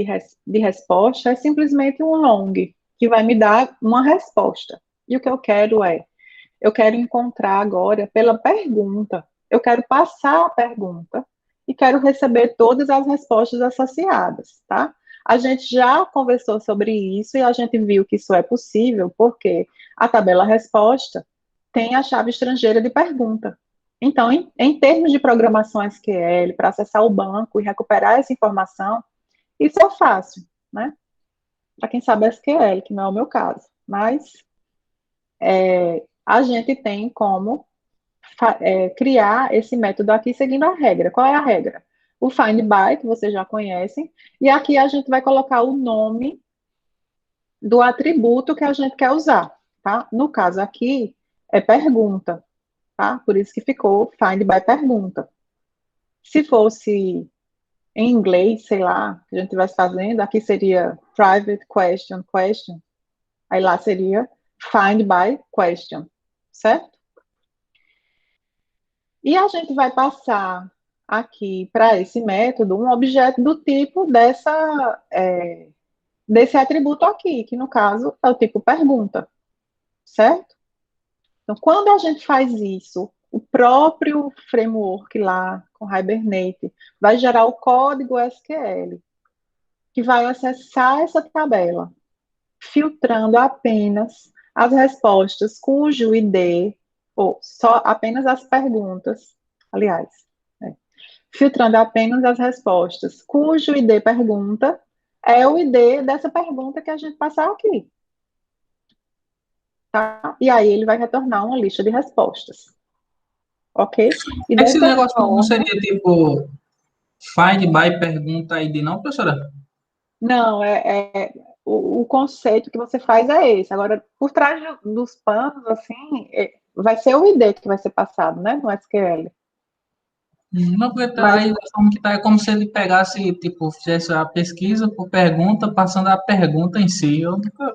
de resposta é simplesmente um long, que vai me dar uma resposta. E o que eu quero encontrar agora pela pergunta, Eu quero passar a pergunta e quero receber todas as respostas associadas, tá? A gente já conversou sobre isso e a gente viu que isso é possível, porque a tabela resposta tem a chave estrangeira de pergunta. Então, em termos de programação SQL, para acessar o banco e recuperar essa informação, isso é fácil, né? Para quem sabe SQL, que não é o meu caso. Mas a gente tem como criar esse método aqui seguindo a regra. Qual é a regra? O find by, que vocês já conhecem, e aqui a gente vai colocar o nome do atributo que a gente quer usar, tá? No caso aqui, é pergunta, tá? Por isso que ficou find by pergunta. Se fosse em inglês, sei lá, que a gente estivesse fazendo, aqui seria private question, question, aí lá seria find by question, certo? E a gente vai passar aqui para esse método um objeto do tipo desse atributo aqui, que no caso é o tipo pergunta, certo? Então, quando a gente faz isso, o próprio framework lá com Hibernate vai gerar o código SQL, que vai acessar essa tabela, filtrando apenas as respostas cujo ID, ou só apenas as perguntas, aliás, filtrando apenas as respostas cujo ID pergunta é o ID dessa pergunta que a gente passar aqui. Tá? E aí ele vai retornar uma lista de respostas. Ok? E Esse dessa negócio não forma, seria tipo find by pergunta ID, não, professora? não, o conceito que você faz é esse. Agora, por trás dos panos, assim, vai ser o ID que vai ser passado, né, no SQL. Não, porque Mas aí como que tá, é como se ele pegasse, tipo, fizesse a pesquisa por pergunta, passando a pergunta em si. Eu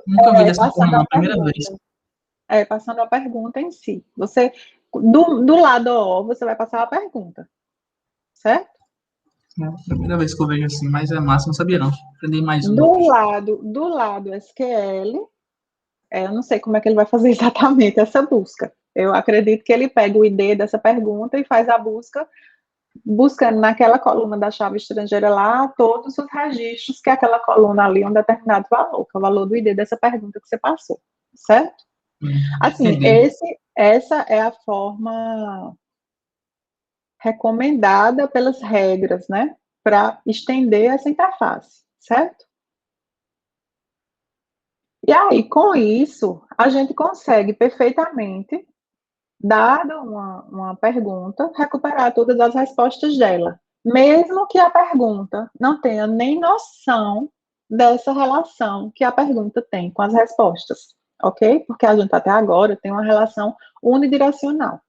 nunca vi dessa forma, passando não, a a primeira vez. pergunta. Passando a pergunta em si. Você, do lado O, você vai passar a pergunta, certo? É a primeira vez que eu vejo assim, mas é massa, não sabia não. Aprendi mais um Do hoje. lado SQL, eu não sei como é que ele vai fazer exatamente essa busca. Eu acredito que ele pega o ID dessa pergunta e faz a busca, buscando naquela coluna da chave estrangeira lá todos os registros que aquela coluna ali é um determinado valor, que é o valor do ID dessa pergunta que você passou, certo? Assim, Entendi. essa é a forma recomendada pelas regras, né, para estender essa interface, certo? E aí, com isso, a gente consegue perfeitamente, dada uma pergunta, recuperar todas as respostas dela, mesmo que a pergunta não tenha nem noção dessa relação que a pergunta tem com as respostas, ok? Porque a gente até agora tem uma relação unidirecional.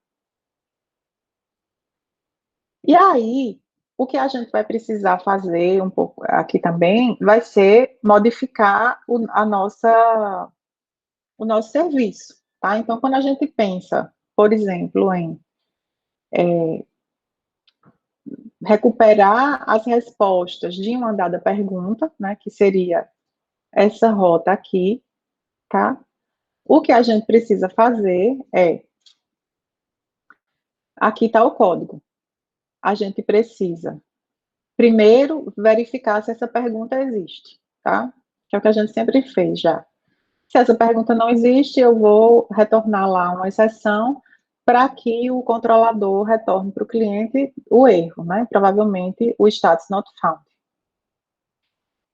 E aí, o que a gente vai precisar fazer um pouco aqui também vai ser modificar o nosso serviço, tá? Então, quando a gente pensa, por exemplo, em recuperar as respostas de uma dada pergunta, né, que seria essa rota aqui, tá? O que a gente precisa fazer aqui está o código. A gente precisa, primeiro, verificar se essa pergunta existe, tá? Que é o que a gente sempre fez já. Se essa pergunta não existe, eu vou retornar lá uma exceção para que o controlador retorne para o cliente o erro, né? Provavelmente o status not found.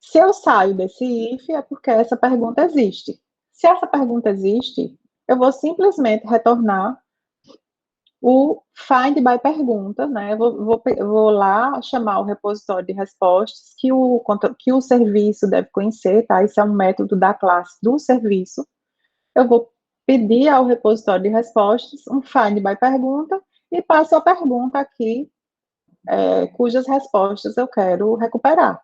Se eu saio desse if, é porque essa pergunta existe. Se essa pergunta existe, eu vou simplesmente retornar o find by pergunta, né? Eu vou lá chamar o repositório de respostas que o serviço deve conhecer, tá? Esse é um método da classe do serviço. Eu vou pedir ao repositório de respostas um find by pergunta e passo a pergunta aqui, cujas respostas eu quero recuperar.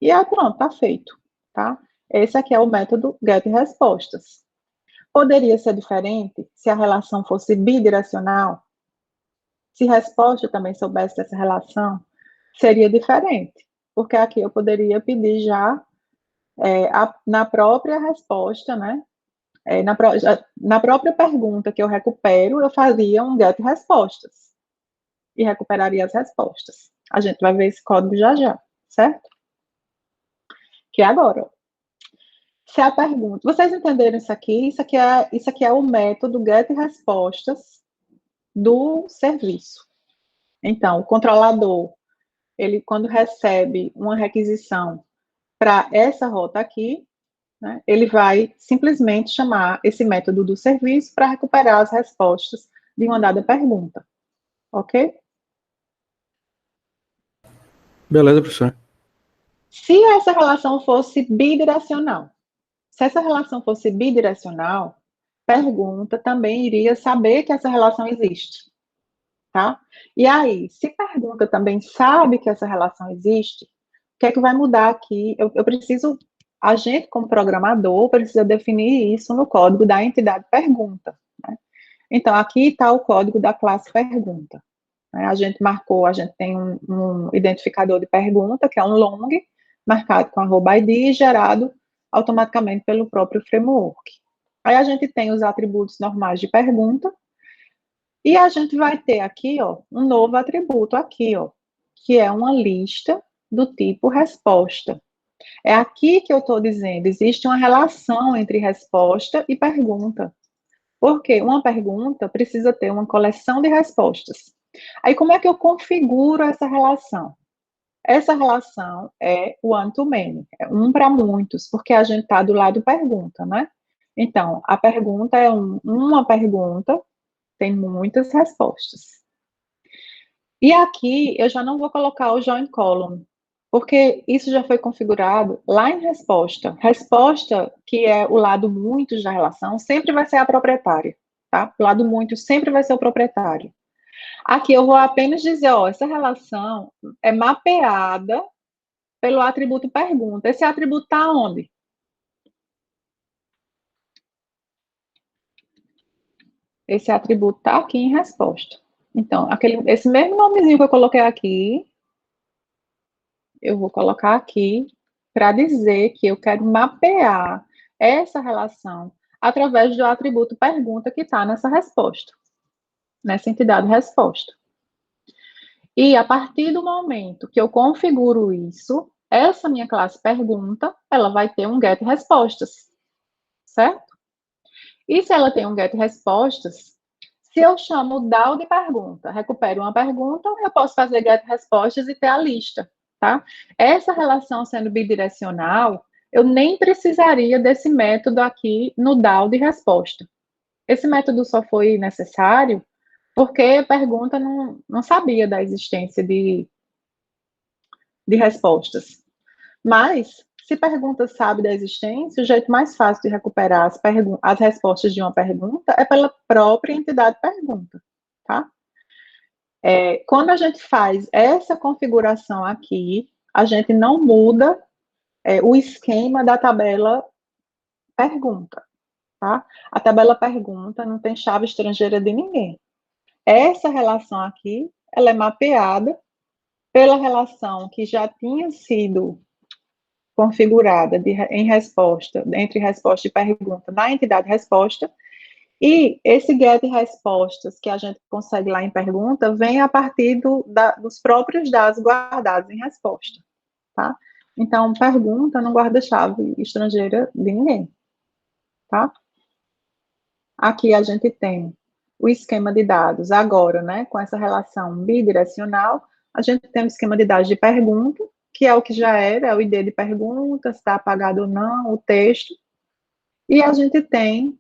E aí pronto, está feito, tá? Esse aqui é o método getRespostas. Poderia ser diferente se a relação fosse bidirecional? Se resposta também soubesse dessa relação, seria diferente, porque aqui eu poderia pedir já na própria resposta, né? Na própria pergunta que eu recupero, eu fazia um getRespostas, e recuperaria as respostas. A gente vai ver esse código já já, certo? Que é agora, ó. Se a pergunta... Vocês entenderam isso aqui? Isso aqui é o método get respostas do serviço. Então, o controlador, ele quando recebe uma requisição para essa rota aqui, né, ele vai simplesmente chamar esse método do serviço para recuperar as respostas de uma dada pergunta. Ok? Beleza, professor. Se essa relação fosse bidirecional, pergunta também iria saber que essa relação existe, tá? E aí, se pergunta também sabe que essa relação existe, o que é que vai mudar aqui? A gente, como programador, precisa definir isso no código da entidade pergunta, né? Então, aqui está o código da classe pergunta. Né? A gente tem um identificador de pergunta, que é um long, marcado com @id e gerado automaticamente pelo próprio framework. Aí a gente tem os atributos normais de pergunta, e a gente vai ter aqui, ó, um novo atributo aqui, ó, que é uma lista do tipo resposta. É aqui que eu estou dizendo, existe uma relação entre resposta e pergunta. Porque uma pergunta precisa ter uma coleção de respostas. Aí, como é que eu configuro essa relação? Essa relação é one-to-many, é um para muitos, porque a gente está do lado pergunta, né? Então, a pergunta é uma pergunta, tem muitas respostas. E aqui, eu já não vou colocar o join column, porque isso já foi configurado lá em resposta. Resposta, que é o lado muitos da relação, sempre vai ser a proprietária, tá? O lado muitos sempre vai ser o proprietário. Aqui eu vou apenas dizer, ó, essa relação é mapeada pelo atributo pergunta. Esse atributo está onde? Esse atributo está aqui em resposta. Então, esse mesmo nomezinho que eu coloquei aqui, eu vou colocar aqui para dizer que eu quero mapear essa relação através do atributo pergunta que está nessa resposta, nessa entidade resposta. E a partir do momento que eu configuro isso, essa minha classe pergunta, ela vai ter um get respostas, certo? E se ela tem um get respostas, se eu chamo o DAO de pergunta, recupero uma pergunta, eu posso fazer get respostas e ter a lista, tá? Essa relação sendo bidirecional, eu nem precisaria desse método aqui no DAO de resposta. Esse método só foi necessário porque a pergunta não sabia da existência de respostas. Mas, se pergunta sabe da existência, o jeito mais fácil de recuperar as respostas de uma pergunta é pela própria entidade pergunta, tá? Quando a gente faz essa configuração aqui, a gente não muda o esquema da tabela pergunta, tá? A tabela pergunta não tem chave estrangeira de ninguém. Essa relação aqui, ela é mapeada pela relação que já tinha sido configurada em resposta, entre resposta e pergunta na entidade resposta, e esse get respostas que a gente consegue lá em pergunta vem a partir dos próprios dados guardados em resposta, tá? Então, pergunta não guarda chave estrangeira de ninguém, tá? Aqui a gente tem o esquema de dados agora, né, com essa relação bidirecional, a gente tem o esquema de dados de pergunta, que é o que já era, é o ID de pergunta, se está apagado ou não, o texto, e a gente tem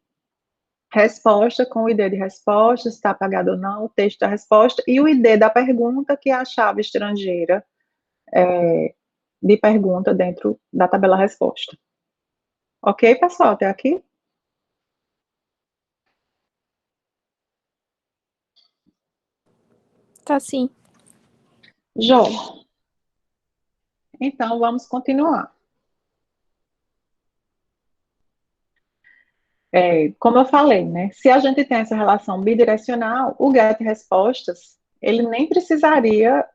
resposta com o ID de resposta, se está apagado ou não, o texto da resposta, e o ID da pergunta, que é a chave estrangeira de pergunta dentro da tabela resposta. Ok, pessoal, até aqui? Tá sim. João. Então, vamos continuar. Como eu falei, né? Se a gente tem essa relação bidirecional, o get respostas, ele nem precisaria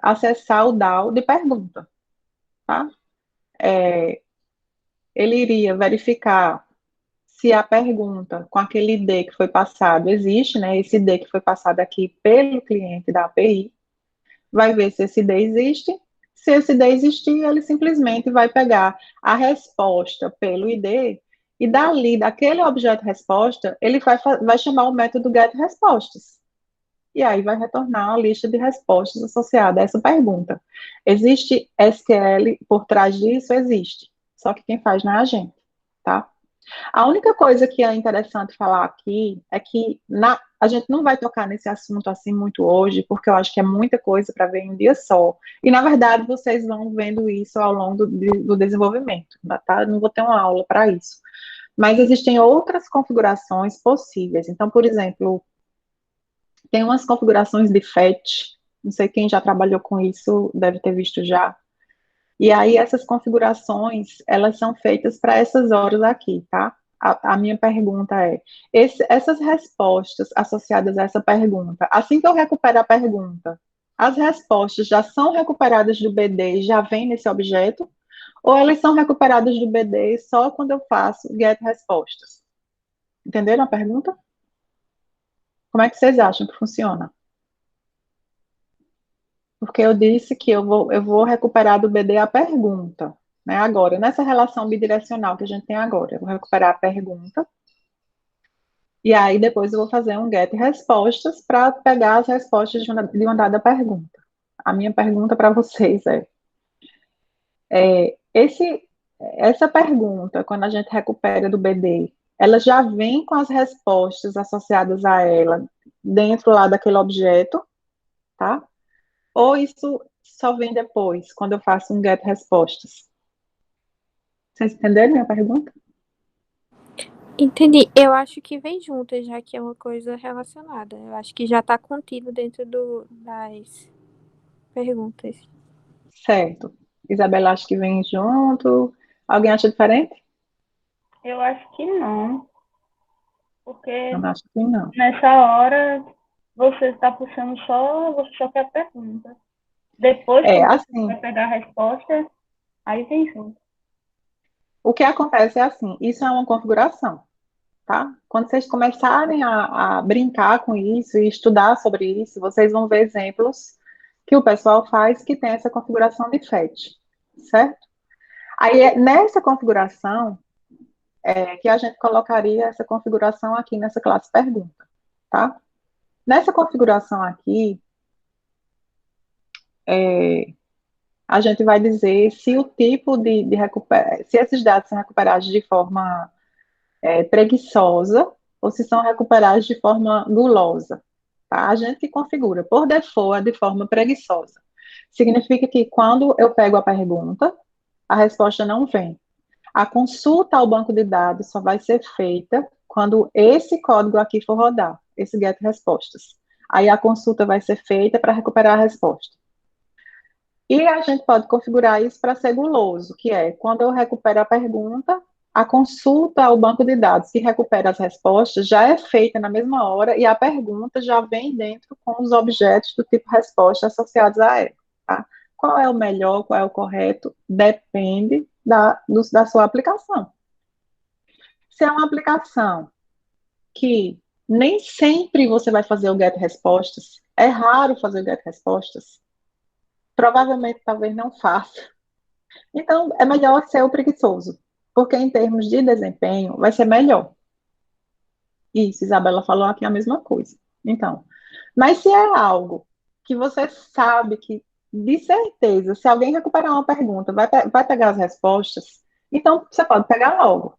acessar o DAO de pergunta, tá? Ele iria verificar se a pergunta com aquele ID que foi passado existe, né? Esse ID que foi passado aqui pelo cliente da API, vai ver se esse ID existe. Se esse ID existir, ele simplesmente vai pegar a resposta pelo ID e dali, daquele objeto resposta, ele vai chamar o método getRespostas. E aí vai retornar a lista de respostas associada a essa pergunta. Existe SQL por trás disso? Existe. Só que quem faz não é a gente, tá? A única coisa que é interessante falar aqui é que a gente não vai tocar nesse assunto assim muito hoje, porque eu acho que é muita coisa para ver em um dia só. E, na verdade, vocês vão vendo isso ao longo do desenvolvimento, tá? Não vou ter uma aula para isso. Mas existem outras configurações possíveis. Então, por exemplo, tem umas configurações de fetch, não sei quem já trabalhou com isso, deve ter visto já. E aí, essas configurações, elas são feitas para essas horas aqui, tá? A minha pergunta é, essas respostas associadas a essa pergunta, assim que eu recupero a pergunta, as respostas já são recuperadas do BD e já vêm nesse objeto, ou elas são recuperadas do BD só quando eu faço getRespostas? Entenderam a pergunta? Como é que vocês acham que funciona? Porque eu disse que eu vou recuperar do BD a pergunta, né? Agora, nessa relação bidirecional que a gente tem agora, eu vou recuperar a pergunta, e aí depois eu vou fazer um getRespostas para pegar as respostas de uma dada pergunta. A minha pergunta para vocês essa pergunta, quando a gente recupera do BD, ela já vem com as respostas associadas a ela dentro lá daquele objeto, tá? Ou isso só vem depois, quando eu faço um getRespostas? Vocês entenderam minha pergunta? Entendi. Eu acho que vem junto, já que é uma coisa relacionada. Eu acho que já está contido dentro das perguntas. Certo. Isabela acha que vem junto. Alguém acha diferente? Eu acho que não, porque Não acho que não. nessa hora você está puxando você só quer a pergunta. Depois que você Assim, vai pegar a resposta, aí vem junto. o que acontece é assim, isso é uma configuração, tá? Quando vocês começarem a brincar com isso e estudar sobre isso, vocês vão ver exemplos que o pessoal faz que tem essa configuração de fetch, certo? Aí, nessa configuração, que a gente colocaria essa configuração aqui nessa classe pergunta, tá? Nessa configuração aqui, a gente vai dizer se o tipo de se esses dados são recuperados de forma preguiçosa ou se são recuperados de forma gulosa, tá? A gente configura, por default, de forma preguiçosa. Significa que quando eu pego a pergunta, a resposta não vem. A consulta ao banco de dados só vai ser feita quando esse código aqui for rodar, esse getRespostas. Aí a consulta vai ser feita para recuperar a resposta. E a gente pode configurar isso para ser guloso, que é quando eu recupero a pergunta, a consulta ao banco de dados que recupera as respostas já é feita na mesma hora e a pergunta já vem dentro com os objetos do tipo resposta associados a ela, tá? Qual é o melhor, qual é o correto? Depende da sua aplicação. Se é uma aplicação que nem sempre você vai fazer o getRespostas, é raro fazer o getRespostas, provavelmente talvez não faça. Então, é melhor ser o preguiçoso, porque em termos de desempenho vai ser melhor. Isso, Isabela falou aqui a mesma coisa. Então, mas se é algo que você sabe que, de certeza, se alguém recuperar uma pergunta, vai pegar as respostas, então você pode pegar logo.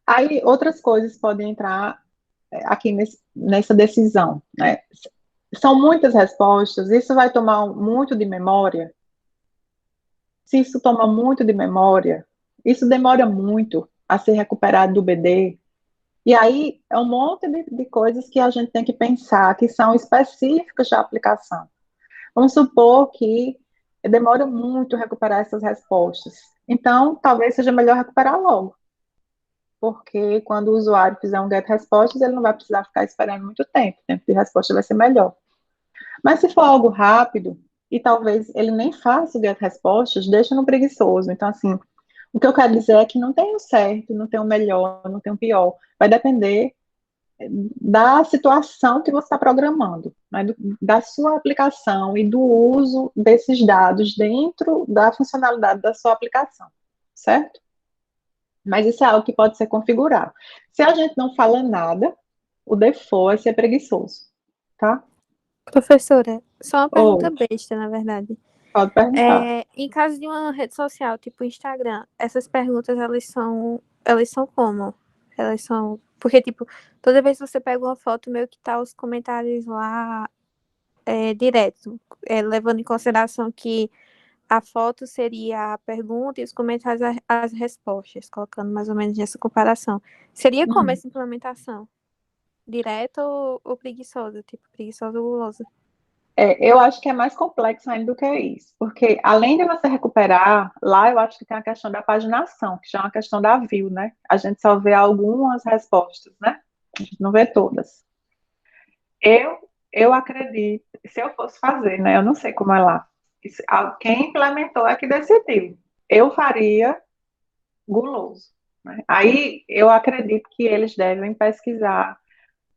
Aí, outras coisas podem entrar aqui nessa decisão, né? São muitas respostas, isso vai tomar muito de memória. Se isso toma muito de memória, isso demora muito a ser recuperado do BD. E aí é um monte de coisas que a gente tem que pensar, que são específicas da aplicação. Vamos supor que demora muito recuperar essas respostas. Então, talvez seja melhor recuperar logo. Porque quando o usuário fizer um getRespostas, ele não vai precisar ficar esperando muito tempo. O tempo de resposta vai ser melhor. Mas se for algo rápido, e talvez ele nem faça o getRespostas, deixa no preguiçoso. Então, assim, O que eu quero dizer é que não tem o certo, não tem o melhor, não tem o pior. Vai depender da situação que você está programando, né, da sua aplicação e do uso desses dados dentro da funcionalidade da sua aplicação, certo? Mas isso é algo que pode ser configurado. Se a gente não fala nada, o default é ser preguiçoso, tá? Professora, só uma pergunta Ou, besta, na verdade. pode perguntar. Em caso de uma rede social, tipo Instagram, essas perguntas, elas são como? Elas são... Porque, tipo, toda vez que você pega uma foto, meio que tá os comentários lá direto, levando em consideração que a foto seria a pergunta e os comentários as respostas, colocando mais ou menos nessa comparação. Seria como essa implementação? Direta ou preguiçosa? Tipo, preguiçosa ou gulosa? Eu acho que é mais complexo ainda do que isso, porque além de você recuperar, lá eu acho que tem a questão da paginação, que já é uma questão da view, né? A gente só vê algumas respostas, né? A gente não vê todas. Eu acredito, se eu fosse fazer, né? Eu não sei como é lá. Quem implementou é que decidiu. Eu faria guloso, né? Aí eu acredito que eles devem pesquisar,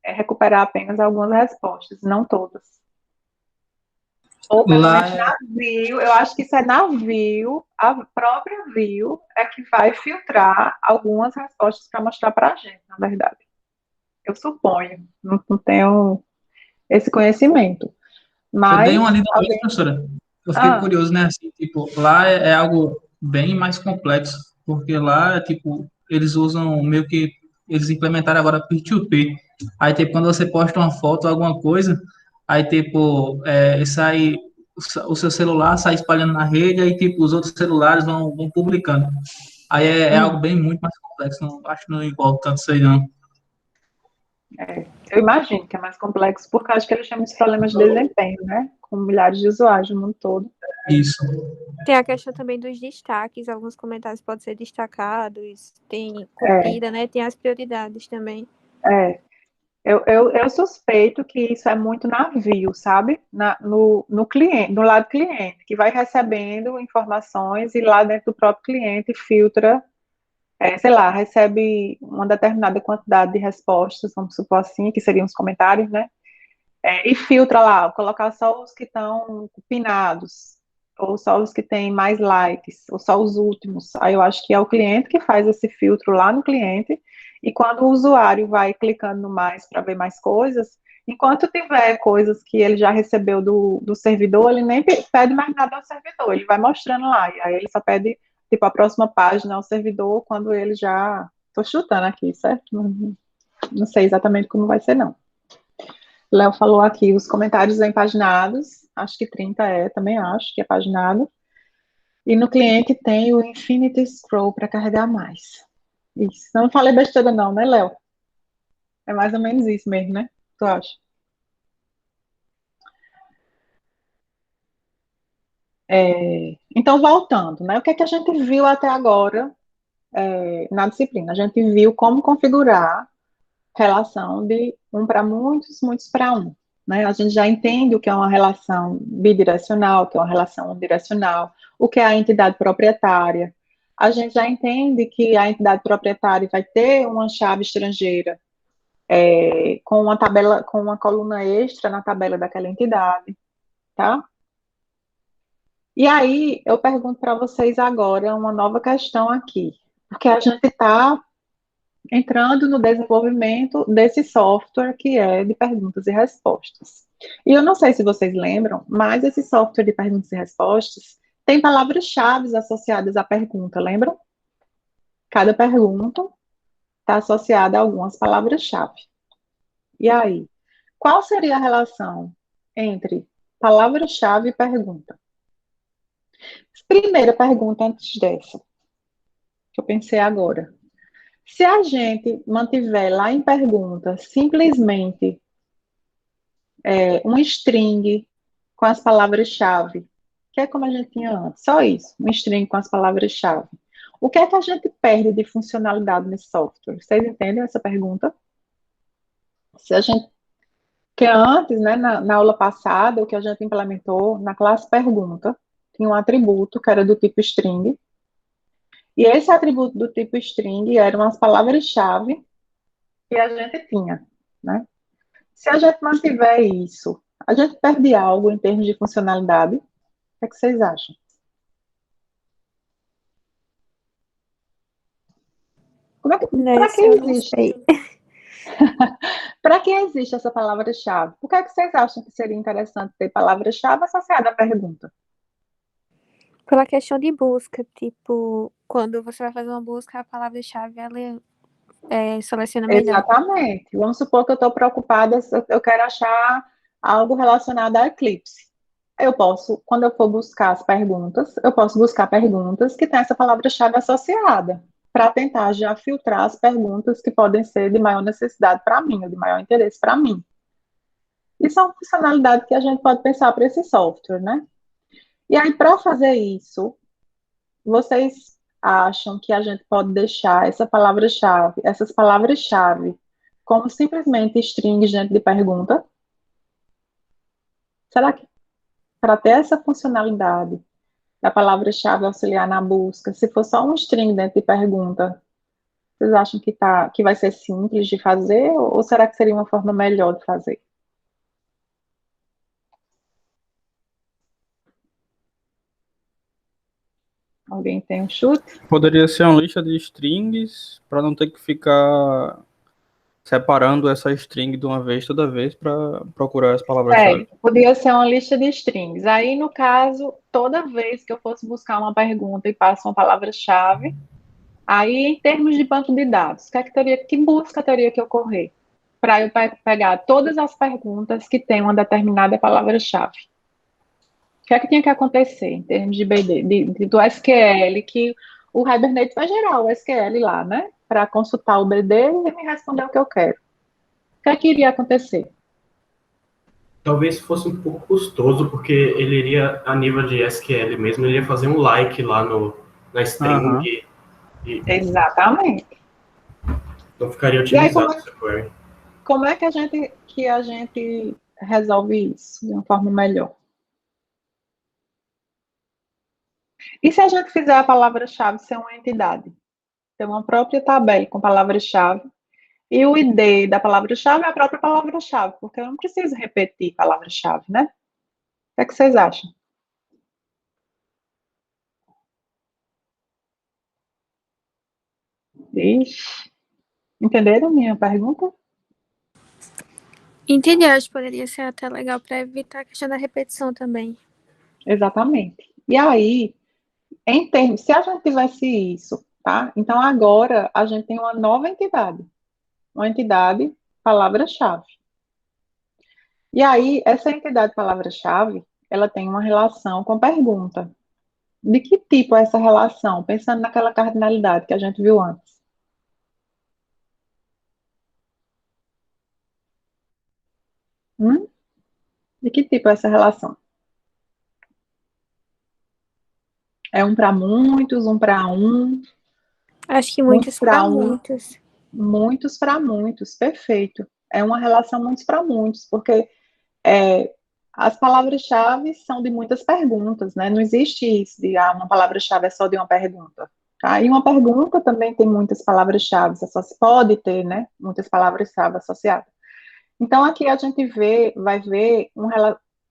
recuperar apenas algumas respostas, não todas. Ou pelo Lá menos na view, eu acho que isso é na view, a própria view é que vai filtrar algumas respostas para mostrar para a gente, na verdade. Eu suponho, não tenho esse conhecimento. eu dei uma Mas lida hoje, alguém. professora. Eu fiquei Ah, curioso, né? Assim, tipo, lá é algo bem mais complexo, porque lá, tipo, eles usam meio que eles implementaram agora P2P. Aí, tipo, quando você posta uma foto, alguma coisa, aí, tipo, sai o seu celular sai espalhando na rede, aí, tipo, os outros celulares vão publicando. Aí é algo bem muito mais complexo. Não, acho que não envolve tanto isso aí, não. eu imagino que é mais complexo, porque acho que eles têm muitos problemas de desempenho, né? Com milhares de usuários no mundo todo. Isso. Tem a questão também dos destaques, alguns comentários podem ser destacados, tem É, curtida, né? Tem as prioridades também. é. Eu suspeito que isso é muito navio, sabe? No cliente, no lado cliente, que vai recebendo informações e lá dentro do próprio cliente filtra, sei lá, recebe uma determinada quantidade de respostas, vamos supor assim, que seriam os comentários, né? E filtra lá, colocar só os que estão pinados, ou só os que têm mais likes, ou só os últimos. Aí eu acho que é o cliente que faz esse filtro lá no cliente, e quando o usuário vai clicando no mais para ver mais coisas, enquanto tiver coisas que ele já recebeu do servidor, ele nem pede mais nada ao servidor, ele vai mostrando lá, e aí ele só pede, tipo, a próxima página ao servidor quando ele já. Estou chutando aqui, certo? Não sei exatamente como vai ser, não. Léo falou aqui, os comentários empaginados, acho que 30 também acho que é paginado. E no cliente tem o Infinity Scroll para carregar mais. Isso. Não falei besteira não, né, Léo? É mais ou menos isso mesmo, né? Tu acha? Então, voltando, né? O que é que a gente viu até agora na disciplina? A gente viu como configurar relação de um para muitos, muitos para um. Né? A gente já entende o que é uma relação bidirecional, o que é uma relação unidirecional, o que é a entidade proprietária. A gente já entende que a entidade proprietária vai ter uma chave estrangeira com uma tabela, com uma coluna extra na tabela daquela entidade, tá? E aí eu pergunto para vocês agora uma nova questão aqui, porque a gente está entrando no desenvolvimento desse software que é de perguntas e respostas. E eu não sei se vocês lembram, mas esse software de perguntas e respostas tem palavras-chave associadas à pergunta, lembram? Cada pergunta está associada a algumas palavras-chave. E aí, qual seria a relação entre palavra-chave e pergunta? Primeira pergunta antes dessa, que eu pensei agora. Se a gente mantiver lá em pergunta simplesmente um string com as palavras-chave, que é como a gente tinha antes, só isso, um string com as palavras-chave. O que é que a gente perde de funcionalidade nesse software? Vocês entendem essa pergunta? Se a gente, que antes, né, na aula passada, o que a gente implementou na classe pergunta, tinha um atributo que era do tipo string, E esse atributo do tipo string eram as palavras-chave que a gente tinha, né? Se a gente mantiver isso, a gente perde algo em termos de funcionalidade? O que é que vocês acham? Para que Nessa eu não existe? sei. Para que existe essa palavra-chave? Por que é que vocês acham que seria interessante ter palavra-chave associada à pergunta? Pela questão de busca, tipo, quando você vai fazer uma busca, a palavra-chave ela seleciona melhor. Exatamente. Vamos supor que eu estou preocupada, eu quero achar algo relacionado a eclipse. Eu posso, quando eu for buscar as perguntas, eu posso buscar perguntas que têm essa palavra-chave associada, para tentar já filtrar as perguntas que podem ser de maior necessidade para mim, ou de maior interesse para mim. Isso é uma funcionalidade que a gente pode pensar para esse software, né? E aí, para fazer isso, vocês acham que a gente pode deixar essa palavra-chave, essas palavras-chave, como simplesmente strings dentro de pergunta? Será que para ter essa funcionalidade da palavra-chave auxiliar na busca, se for só um string dentro de pergunta, vocês acham que vai ser simples de fazer, ou será que seria uma forma melhor de fazer? Alguém tem um chute? Poderia ser uma lista de strings para não ter que ficar separando essa string de uma vez toda vez para procurar as palavras-chave. Podia ser uma lista de strings. Aí, no caso, toda vez que eu fosse buscar uma pergunta e passo uma palavra-chave, aí, em termos de banco de dados, que busca teria que ocorrer para eu pegar todas as perguntas que têm uma determinada palavra-chave? O que é que tinha que acontecer em termos de BD, do SQL, que o Hibernate vai gerar o SQL lá, né? Para consultar o BD e me responder o que eu quero. O que é que iria acontecer? Talvez fosse um pouco custoso, porque ele iria, a nível de SQL mesmo, ele ia fazer um like lá na string e Exatamente. não ficaria E aí, otimizado essa query. como é que a gente resolve isso de uma forma melhor? E se a gente fizer a palavra-chave ser uma entidade? Ter uma própria tabela com palavra-chave, e o ID da palavra-chave é a própria palavra-chave, porque eu não preciso repetir palavra-chave, né? O que é que vocês acham? Ixi, entenderam minha pergunta? Entendi, acho que poderia ser até legal para evitar a questão da repetição também. Exatamente. E aí, se a gente tivesse isso, tá? Então agora a gente tem uma nova entidade. Uma entidade palavra-chave. E aí, essa entidade palavra-chave, ela tem uma relação com pergunta. De que tipo é essa relação? Pensando naquela cardinalidade que a gente viu antes. De que tipo é essa relação? É um para muitos, um para um, Acho que muitos muitos para para um, muitos. muitos para muitos, perfeito. É uma relação muitos para muitos, porque as palavras-chave são de muitas perguntas, né? Não existe isso de uma palavra-chave é só de uma pergunta. Tá? E uma pergunta também tem muitas palavras-chave, pode ter, né? Muitas palavras-chave associadas. Então, aqui a gente vai ver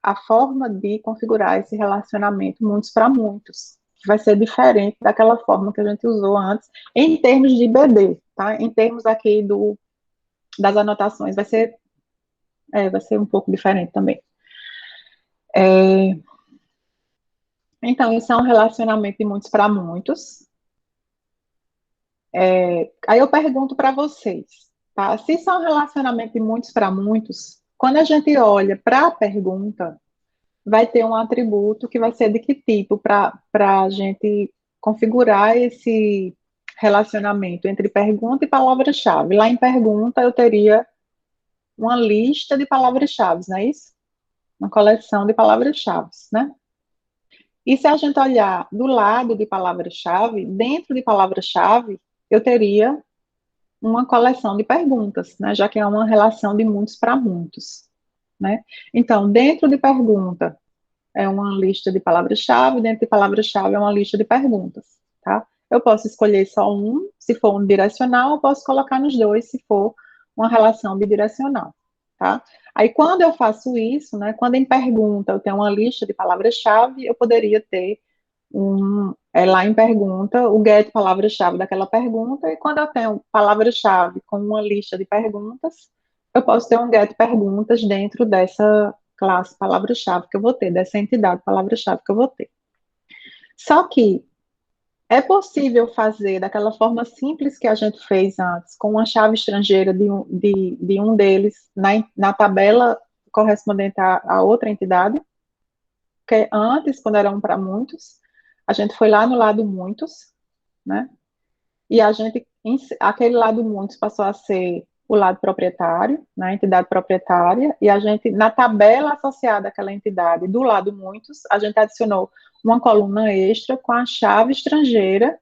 a forma de configurar esse relacionamento muitos para muitos, que vai ser diferente daquela forma que a gente usou antes, em termos de BD, tá? Em termos aqui das anotações, vai ser um pouco diferente também. Então, isso é um relacionamento de muitos para muitos. Aí eu pergunto para vocês, tá? Se isso é um relacionamento de muitos para muitos, quando a gente olha para a pergunta, vai ter um atributo que vai ser de que tipo para a gente configurar esse relacionamento entre pergunta e palavra-chave. Lá em pergunta eu teria uma lista de palavras-chave, não é isso? Uma coleção de palavras-chave, né? E se a gente olhar do lado de palavra-chave, dentro de palavra-chave, eu teria uma coleção de perguntas, né? Já que é uma relação de muitos para muitos, né? Então, dentro de pergunta, é uma lista de palavras-chave, dentro de palavra-chave é uma lista de perguntas, tá? Eu posso escolher só um, se for unidirecional, eu posso colocar nos dois, se for uma relação bidirecional, tá? Aí, quando eu faço isso, né, quando em pergunta eu tenho uma lista de palavras-chave, eu poderia ter lá em pergunta, o get palavra-chave daquela pergunta, e quando eu tenho palavra-chave com uma lista de perguntas, eu posso ter um get perguntas dentro dessa classe palavra-chave que eu vou ter, dessa entidade palavra-chave que eu vou ter. Só que é possível fazer daquela forma simples que a gente fez antes, com uma chave estrangeira de um deles na tabela correspondente à outra entidade, porque antes, quando era um para muitos, a gente foi lá no lado muitos, né? E aquele lado muitos passou a ser o lado proprietário, né, entidade proprietária, e a gente, na tabela associada àquela entidade do lado muitos, a gente adicionou uma coluna extra com a chave estrangeira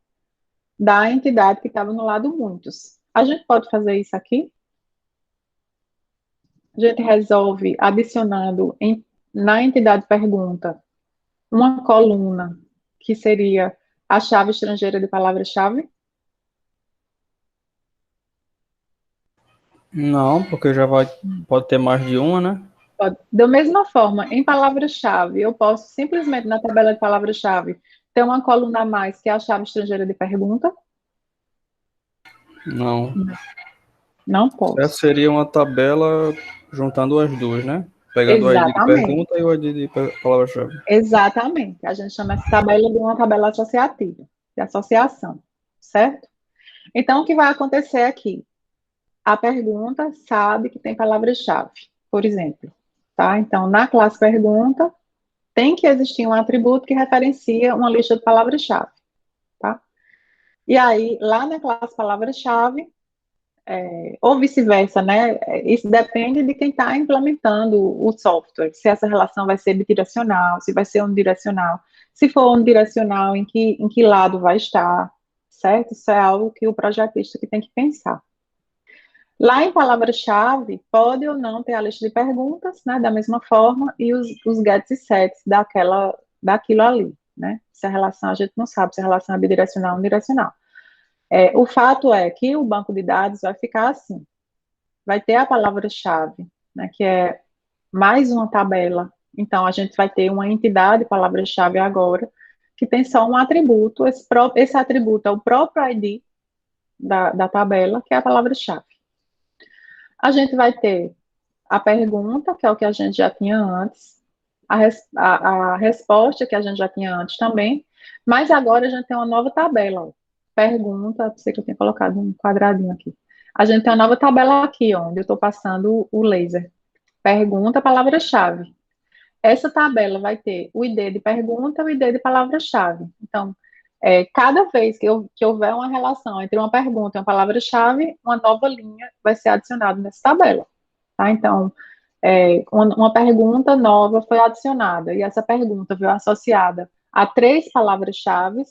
da entidade que estava no lado muitos. A gente pode fazer isso aqui? A gente resolve adicionando na entidade pergunta uma coluna que seria a chave estrangeira de palavra-chave? Não, porque pode ter mais de uma, né? Pode. Da mesma forma, em palavra-chave, eu posso simplesmente na tabela de palavra-chave ter uma coluna a mais que é a chave estrangeira de pergunta? Não. Não posso. Essa seria uma tabela juntando as duas, né? Pegando o ID de Exatamente. pergunta e o ID de palavra-chave. Exatamente. A gente chama essa tabela de uma tabela associativa, de associação, certo? Então, o que vai acontecer aqui? A pergunta sabe que tem palavra-chave, por exemplo, tá? Então, na classe pergunta, tem que existir um atributo que referencia uma lista de palavras-chave, tá? E aí, lá na classe palavra-chave, ou vice-versa, né? Isso depende de quem está implementando o software, se essa relação vai ser bidirecional, se vai ser unidirecional. Se for unidirecional, em que lado vai estar, certo? Isso é algo que o projetista que tem que pensar. Lá em palavra-chave, pode ou não ter a lista de perguntas, né, da mesma forma, e os gets e sets daquilo ali, né? Se a relação, a gente não sabe se a relação é bidirecional ou unidirecional. O fato é que o banco de dados vai ficar assim, vai ter a palavra-chave, né, que é mais uma tabela, então a gente vai ter uma entidade palavra-chave agora, que tem só um atributo, esse atributo é o próprio ID da tabela, que é a palavra-chave. A gente vai ter a pergunta, que é o que a gente já tinha antes, a resposta, que a gente já tinha antes também, mas agora a gente tem uma nova tabela. Ó. Pergunta, sei que eu tinha colocado um quadradinho aqui. A gente tem uma nova tabela aqui, onde eu estou passando o laser. Pergunta, palavra-chave. Essa tabela vai ter o ID de pergunta e o ID de palavra-chave. Então, cada vez que houver uma relação entre uma pergunta e uma palavra-chave, uma nova linha vai ser adicionada nessa tabela. Tá? Então, uma pergunta nova foi adicionada, e essa pergunta veio associada a 3 palavras-chave,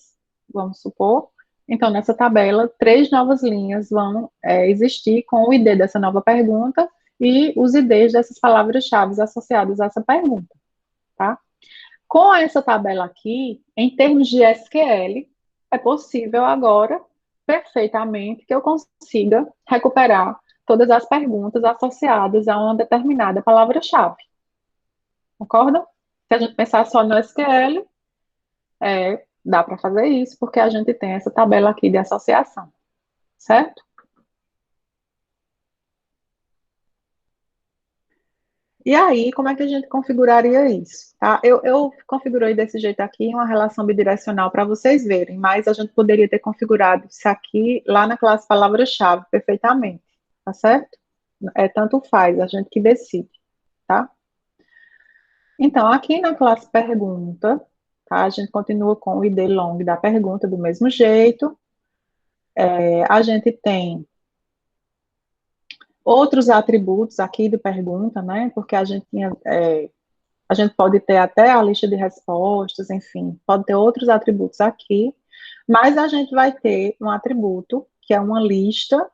vamos supor. Então, nessa tabela, 3 novas linhas vão existir com o ID dessa nova pergunta e os IDs dessas palavras-chave associadas a essa pergunta. Tá? Com essa tabela aqui, em termos de SQL, é possível agora, perfeitamente, que eu consiga recuperar todas as perguntas associadas a uma determinada palavra-chave. Concorda? Se a gente pensar só no SQL, dá para fazer isso, porque a gente tem essa tabela aqui de associação. Certo? E aí, como é que a gente configuraria isso? Tá? Eu configurei desse jeito aqui uma relação bidirecional para vocês verem, mas a gente poderia ter configurado isso aqui lá na classe palavra-chave perfeitamente, tá certo? Tanto faz, a gente que decide, tá? Então, aqui na classe pergunta, tá? A gente continua com o ID long da pergunta do mesmo jeito. A gente tem outros atributos aqui de pergunta, né? Porque a gente pode ter até a lista de respostas, enfim, pode ter outros atributos aqui, mas a gente vai ter um atributo que é uma lista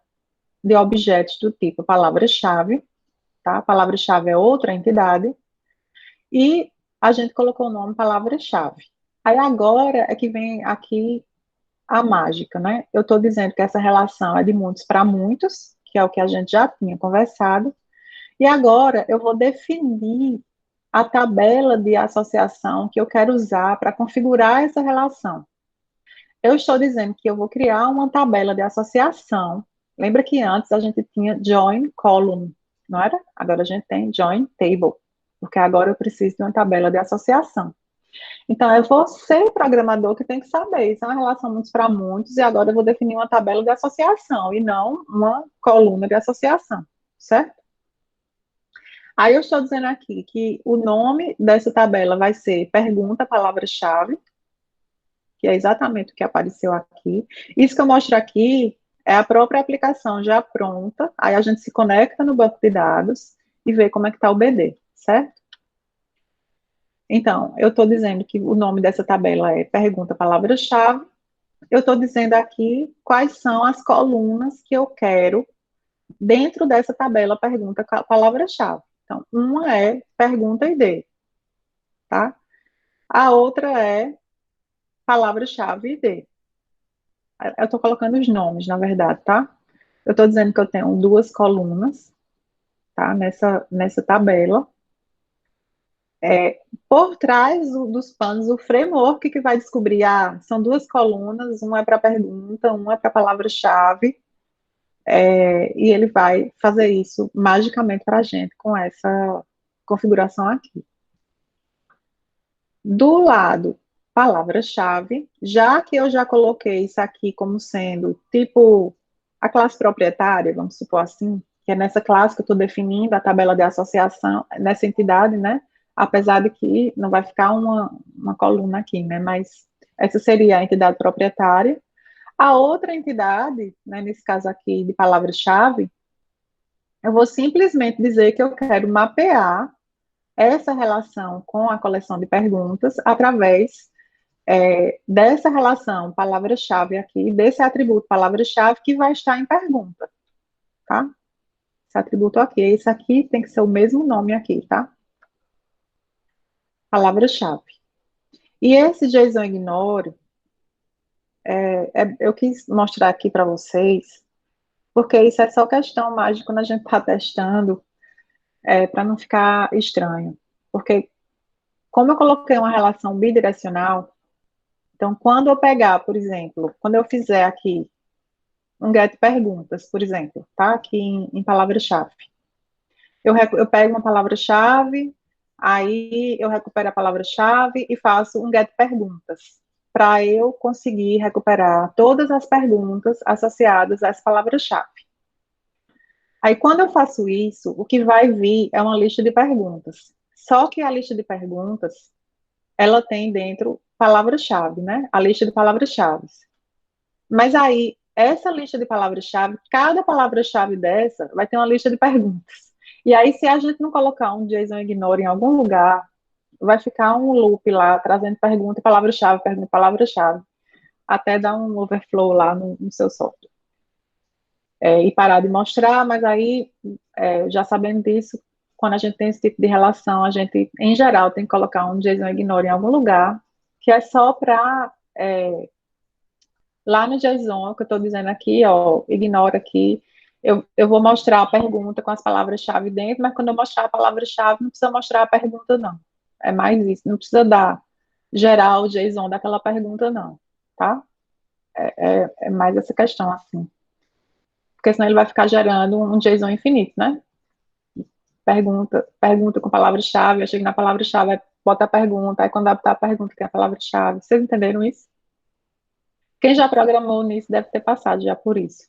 de objetos do tipo palavra-chave, tá? Palavra-chave é outra entidade, e a gente colocou o nome palavra-chave. Aí agora é que vem aqui a mágica, né? Eu estou dizendo que essa relação é de muitos para muitos, que é o que a gente já tinha conversado, e agora eu vou definir a tabela de associação que eu quero usar para configurar essa relação. Eu estou dizendo que eu vou criar uma tabela de associação. Lembra que antes a gente tinha join column, não era? Agora a gente tem join table, porque agora eu preciso de uma tabela de associação. Então, é você, programador, que tem que saber. Isso é uma relação muitos para muitos, e agora eu vou definir uma tabela de associação, e não uma coluna de associação, certo? Aí eu estou dizendo aqui que o nome dessa tabela vai ser pergunta, palavra-chave, que é exatamente o que apareceu aqui. Isso que eu mostro aqui é a própria aplicação já pronta, aí a gente se conecta no banco de dados e vê como é que está o BD, certo? Então, eu estou dizendo que o nome dessa tabela é pergunta, palavra-chave. Eu estou dizendo aqui quais são as colunas que eu quero dentro dessa tabela pergunta, palavra-chave. Então, uma é pergunta ID, tá? A outra é palavra-chave ID. Eu estou colocando os nomes, na verdade, tá? Eu estou dizendo que eu tenho duas colunas, tá? Nessa tabela. Por trás dos panos, o framework que vai descobrir, são duas colunas, uma é para pergunta, uma é para palavra-chave, e ele vai fazer isso magicamente para a gente com essa configuração aqui. Do lado palavra-chave, já que eu já coloquei isso aqui como sendo tipo a classe proprietária, vamos supor assim, que é nessa classe que eu estou definindo a tabela de associação, nessa entidade, né? Apesar de que não vai ficar uma coluna aqui, né? Mas essa seria a entidade proprietária. A outra entidade, né, nesse caso aqui de palavra-chave, eu vou simplesmente dizer que eu quero mapear essa relação com a coleção de perguntas através dessa relação palavra-chave aqui, desse atributo palavra-chave que vai estar em pergunta, tá? Esse atributo aqui, esse aqui tem que ser o mesmo nome aqui, tá? Palavra-chave. E esse JSON Ignore, eu quis mostrar aqui para vocês, porque isso é só questão mágica quando a gente está testando, para não ficar estranho. Porque, como eu coloquei uma relação bidirecional, então, quando eu pegar, por exemplo, quando eu fizer aqui um get perguntas, por exemplo, tá? Aqui em palavra-chave. Eu pego uma palavra-chave, aí eu recupero a palavra-chave e faço um get perguntas, para eu conseguir recuperar todas as perguntas associadas a essa palavra-chave. Aí, quando eu faço isso, o que vai vir é uma lista de perguntas. Só que a lista de perguntas, ela tem dentro palavra-chave, né? A lista de palavras-chave. Mas aí, essa lista de palavras-chave, cada palavra-chave dessa vai ter uma lista de perguntas. E aí, se a gente não colocar um JSON Ignore em algum lugar, vai ficar um loop lá, trazendo pergunta e palavra-chave, pergunta e palavra-chave, até dar um overflow lá no seu software. E parar de mostrar, mas aí, já sabendo disso, quando a gente tem esse tipo de relação, a gente, em geral, tem que colocar um JSON Ignore em algum lugar, que é só para, lá no JSON, que eu estou dizendo aqui, ó, ignora aqui, eu vou mostrar a pergunta com as palavras-chave dentro, mas quando eu mostrar a palavra-chave, não precisa mostrar a pergunta, não. É mais isso, não precisa gerar o JSON daquela pergunta, não, tá? É mais essa questão, assim. Porque senão ele vai ficar gerando um JSON infinito, né? Pergunta com palavra-chave, eu chego na palavra-chave, aí bota a pergunta, aí quando adaptar a pergunta, que é a palavra-chave. Vocês entenderam isso? Quem já programou nisso deve ter passado já por isso.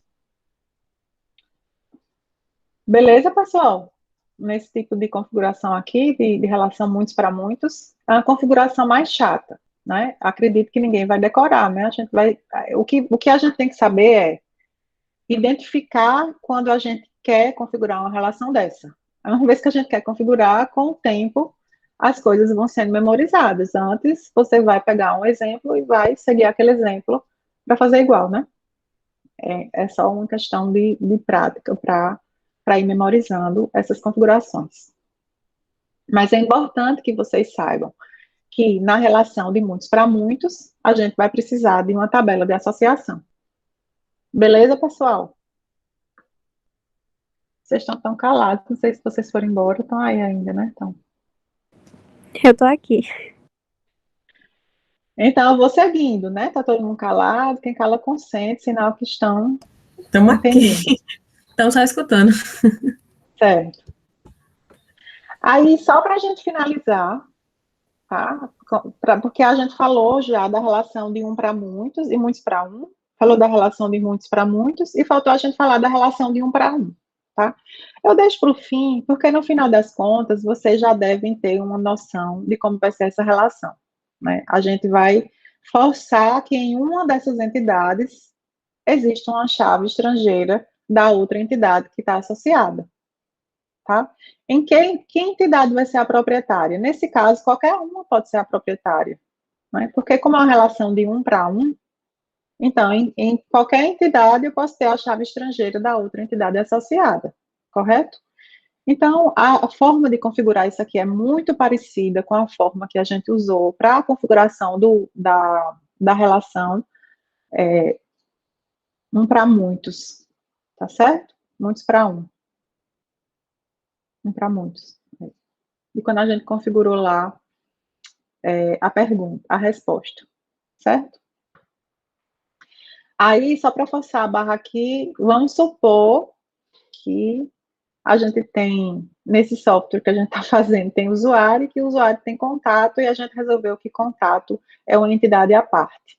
Beleza, pessoal? Nesse tipo de configuração aqui, de relação muitos para muitos, é uma configuração mais chata, né? Acredito que ninguém vai decorar, né? O que a gente tem que saber é identificar quando a gente quer configurar uma relação dessa. Uma vez que a gente quer configurar, com o tempo, as coisas vão sendo memorizadas. Antes, você vai pegar um exemplo e vai seguir aquele exemplo para fazer igual, né? É só uma questão de prática para ir memorizando essas configurações. Mas é importante que vocês saibam que na relação de muitos para muitos, a gente vai precisar de uma tabela de associação. Beleza, pessoal? Vocês estão tão calados, não sei se vocês foram embora, estão aí ainda, né? Eu tô aqui. Então, eu vou seguindo, né? Tá todo mundo calado, quem cala consente, sinal que estão Estamos aqui. entendendo. Estamos só escutando. Certo. Aí, só para a gente finalizar, tá? Porque a gente falou já da relação de um para muitos e muitos para um, falou da relação de muitos para muitos, e faltou a gente falar da relação de um para um, tá? Eu deixo para o fim, porque no final das contas, vocês já devem ter uma noção de como vai ser essa relação, né? A gente vai forçar que em uma dessas entidades exista uma chave estrangeira da outra entidade que está associada, tá? Em que entidade vai ser a proprietária? Nesse caso, qualquer uma pode ser a proprietária, né? Porque como é uma relação de um para um, então, em qualquer entidade, eu posso ter a chave estrangeira da outra entidade associada, correto? Então, a forma de configurar isso aqui é muito parecida com a forma que a gente usou para a configuração da relação um para muitos, tá certo? Muitos para um. Um para muitos. E quando a gente configurou lá a pergunta, a resposta, certo? Aí, só para forçar a barra aqui, vamos supor que a gente tem, nesse software que a gente está fazendo, tem usuário, que o usuário tem contato, e a gente resolveu que contato é uma entidade à parte.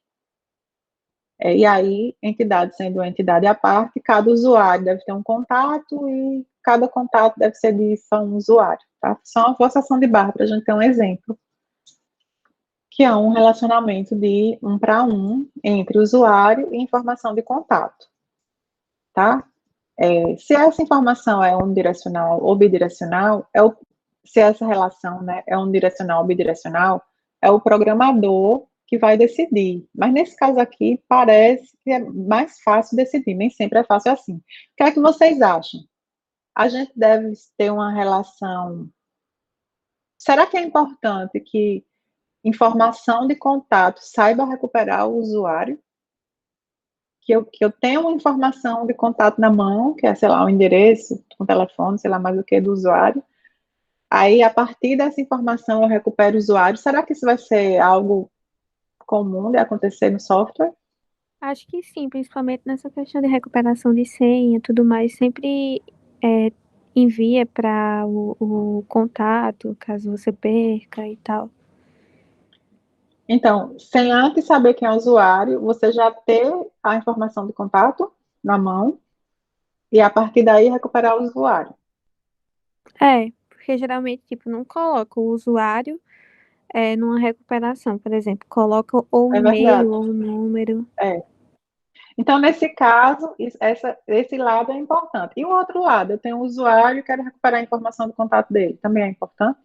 E aí, entidade sendo uma entidade à parte, cada usuário deve ter um contato, e cada contato deve ser de só um usuário, tá? Só uma forçação de barra para a gente ter um exemplo, que é um relacionamento de um para um entre usuário e informação de contato, tá? Se essa informação é unidirecional ou bidirecional, se essa relação, né, é unidirecional ou bidirecional, é o programador que vai decidir. Mas nesse caso aqui, parece que é mais fácil decidir, nem sempre é fácil assim. O que é que vocês acham? A gente deve ter uma relação... Será que é importante que informação de contato saiba recuperar o usuário? Que eu tenha uma informação de contato na mão, que é, sei lá, um endereço, um telefone, sei lá mais o que, do usuário. Aí, a partir dessa informação, eu recupero o usuário. Será que isso vai ser algo comum de acontecer no software? Acho que sim, principalmente nessa questão de recuperação de senha, tudo mais, sempre envia para o contato, caso você perca e tal. Então, sem antes saber quem é o usuário, você já ter a informação de contato na mão e, a partir daí, recuperar o usuário. Porque geralmente, tipo, não coloca o usuário numa recuperação, por exemplo, coloca ou o e-mail ou o número. Então, nesse caso, esse lado é importante. E o outro lado, eu tenho um usuário e quero recuperar a informação do contato dele, também é importante?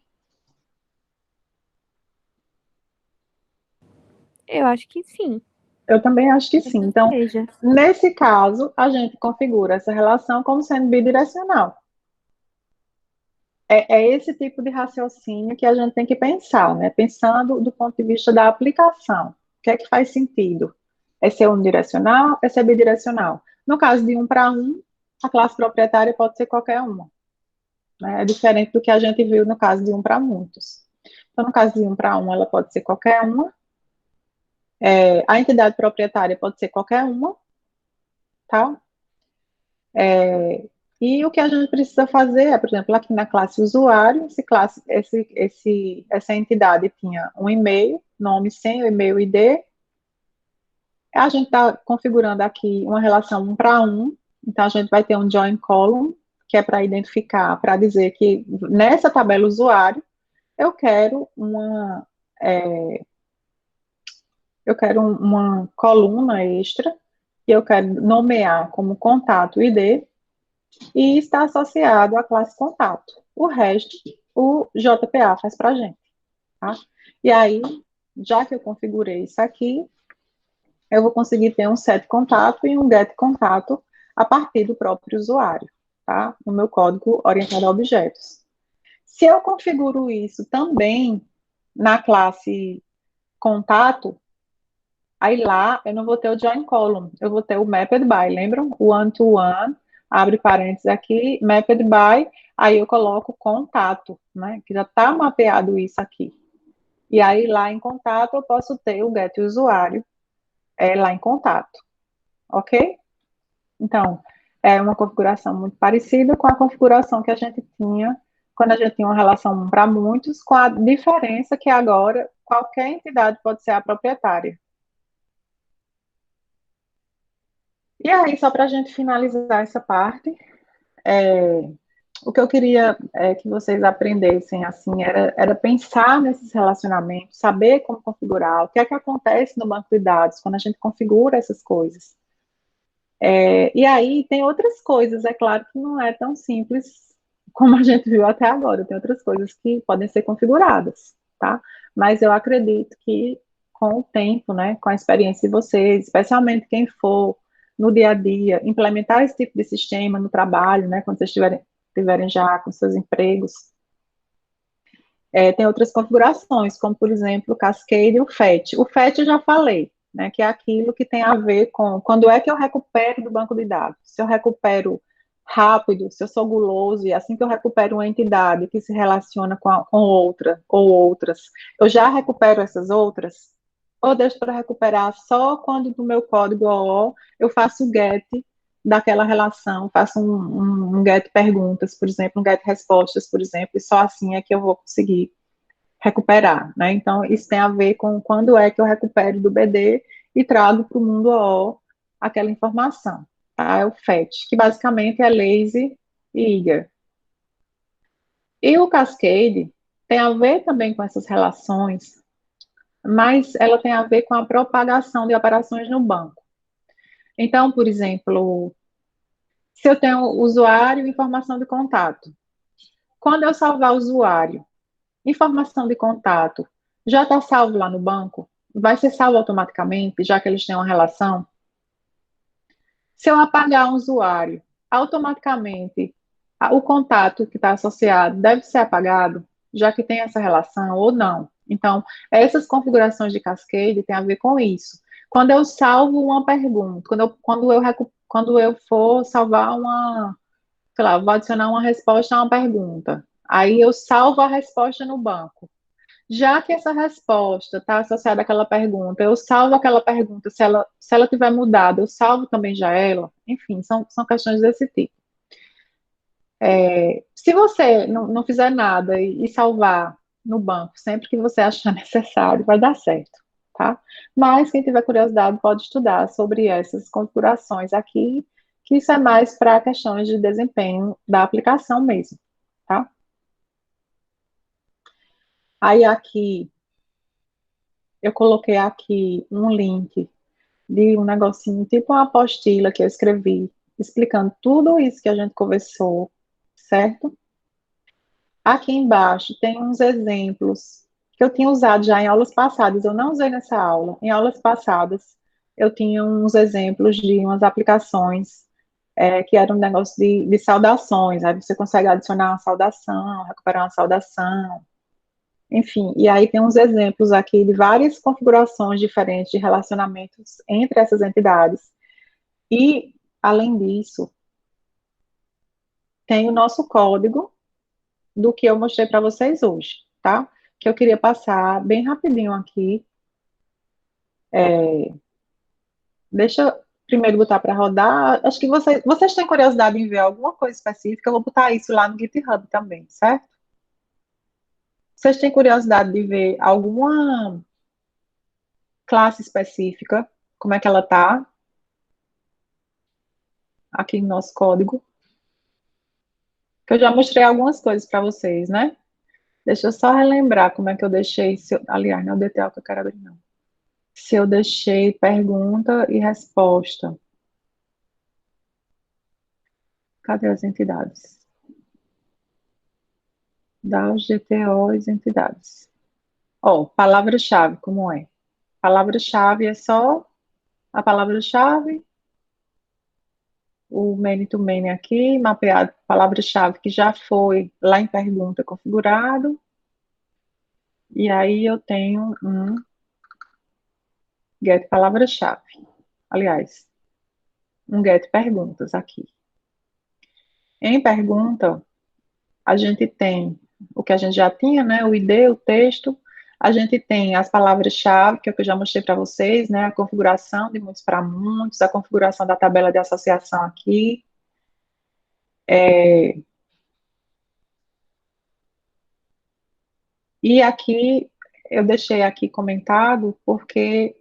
Eu acho que sim. Eu também acho que sim. Então, Seja. nesse caso, a gente configura essa relação como sendo bidirecional. É esse tipo de raciocínio que a gente tem que pensar, né? Pensando do ponto de vista da aplicação. O que é que faz sentido? É ser unidirecional? É ser bidirecional? No caso de um para um, a classe proprietária pode ser qualquer uma, né? É diferente do que a gente viu no caso de um para muitos. Então, no caso de um para um, ela pode ser qualquer uma. A entidade proprietária pode ser qualquer uma, tá? E o que a gente precisa fazer é, por exemplo, aqui na classe usuário, essa entidade tinha um e-mail, nome, senha, e-mail, ID. A gente está configurando aqui uma relação um para um, então a gente vai ter um join column, que é para identificar, para dizer que nessa tabela usuário, eu quero uma coluna extra, que eu quero nomear como contato ID, e está associado à classe contato. O resto, o JPA faz para a gente, tá? E aí, já que eu configurei isso aqui, eu vou conseguir ter um set contato e um get contato a partir do próprio usuário, tá? No meu código orientado a objetos. Se eu configuro isso também na classe contato, aí lá eu não vou ter o join column, eu vou ter o mapped by, lembram? O one to one, abre parênteses aqui, mapped by, aí eu coloco contato, né? Que já está mapeado isso aqui. E aí lá em contato eu posso ter o get usuário lá em contato, ok? Então, é uma configuração muito parecida com a configuração que a gente tinha quando a gente tinha uma relação para muitos, com a diferença que agora qualquer entidade pode ser a proprietária. E aí, só para a gente finalizar essa parte, o que eu queria que vocês aprendessem assim era pensar nesses relacionamentos, saber como configurar, o que é que acontece no banco de dados quando a gente configura essas coisas. E aí tem outras coisas, é claro que não é tão simples como a gente viu até agora, tem outras coisas que podem ser configuradas, tá? Mas eu acredito que com o tempo, né, com a experiência de vocês, especialmente quem for no dia a dia, implementar esse tipo de sistema no trabalho, né, quando vocês estiverem já com seus empregos, tem outras configurações, como por exemplo o Cascade e o Fetch. O Fetch eu já falei, né, que é aquilo que tem a ver com quando é que eu recupero do banco de dados. Se eu recupero rápido, se eu sou guloso, e assim que eu recupero uma entidade que se relaciona com outra ou outras, eu já recupero essas outras, ou deixo para recuperar só quando no meu código OO eu faço o get daquela relação, faço um get perguntas, por exemplo, um get respostas, por exemplo, e só assim é que eu vou conseguir recuperar, né? Então, isso tem a ver com quando é que eu recupero do BD e trago para o mundo OO aquela informação, tá? É o FET, que basicamente é lazy e eager. E o Cascade tem a ver também com essas relações, mas ela tem a ver com a propagação de operações no banco. Então, por exemplo, se eu tenho usuário e informação de contato, quando eu salvar o usuário, informação de contato, já está salvo lá no banco? Vai ser salvo automaticamente, já que eles têm uma relação? Se eu apagar um usuário, automaticamente o contato que está associado deve ser apagado, já que tem essa relação ou não. Então, essas configurações de Cascade têm a ver com isso. Quando eu salvo uma pergunta, quando eu for salvar uma, sei lá, vou adicionar uma resposta a uma pergunta, aí eu salvo a resposta no banco. Já que essa resposta está associada àquela pergunta, eu salvo aquela pergunta, se ela tiver mudado, eu salvo também já ela. Enfim, são questões desse tipo. Se você não fizer nada e salvar no banco sempre que você achar necessário, vai dar certo, tá? Mas quem tiver curiosidade pode estudar sobre essas configurações aqui, que isso é mais para questões de desempenho da aplicação mesmo, tá? Aí aqui, eu coloquei aqui um link de um negocinho, tipo uma apostila que eu escrevi, explicando tudo isso que a gente conversou, certo? Aqui embaixo tem uns exemplos que eu tinha usado já em aulas passadas, eu não usei nessa aula. Em aulas passadas, eu tinha uns exemplos de umas aplicações que eram um negócio de saudações, aí você consegue adicionar uma saudação, recuperar uma saudação, enfim, e aí tem uns exemplos aqui de várias configurações diferentes de relacionamentos entre essas entidades. E, além disso, tem o nosso código do que eu mostrei para vocês hoje, tá? Que eu queria passar bem rapidinho aqui. Deixa eu primeiro botar para rodar. Acho que vocês têm curiosidade em ver alguma coisa específica, eu vou botar isso lá no GitHub também, certo? Vocês têm curiosidade de ver alguma classe específica, como é que ela tá aqui no nosso código? Que eu já mostrei algumas coisas para vocês, né? Deixa eu só relembrar como é que eu deixei, aliás, não é o DTL que eu quero abrir, não. Se eu deixei pergunta e resposta. Cadê as entidades? Dá os GTOs entidades. Ó, palavra-chave, como é? Palavra-chave é só a palavra-chave, o many to many aqui, mapeado palavra-chave que já foi lá em pergunta configurado. E aí eu tenho um get palavra-chave. Aliás, um get perguntas aqui. Em pergunta, a gente tem o que a gente já tinha, né? O ID, o texto. A gente tem as palavras-chave, que é o que eu já mostrei para vocês, né? A configuração de muitos para muitos, a configuração da tabela de associação aqui. E aqui, eu deixei aqui comentado, porque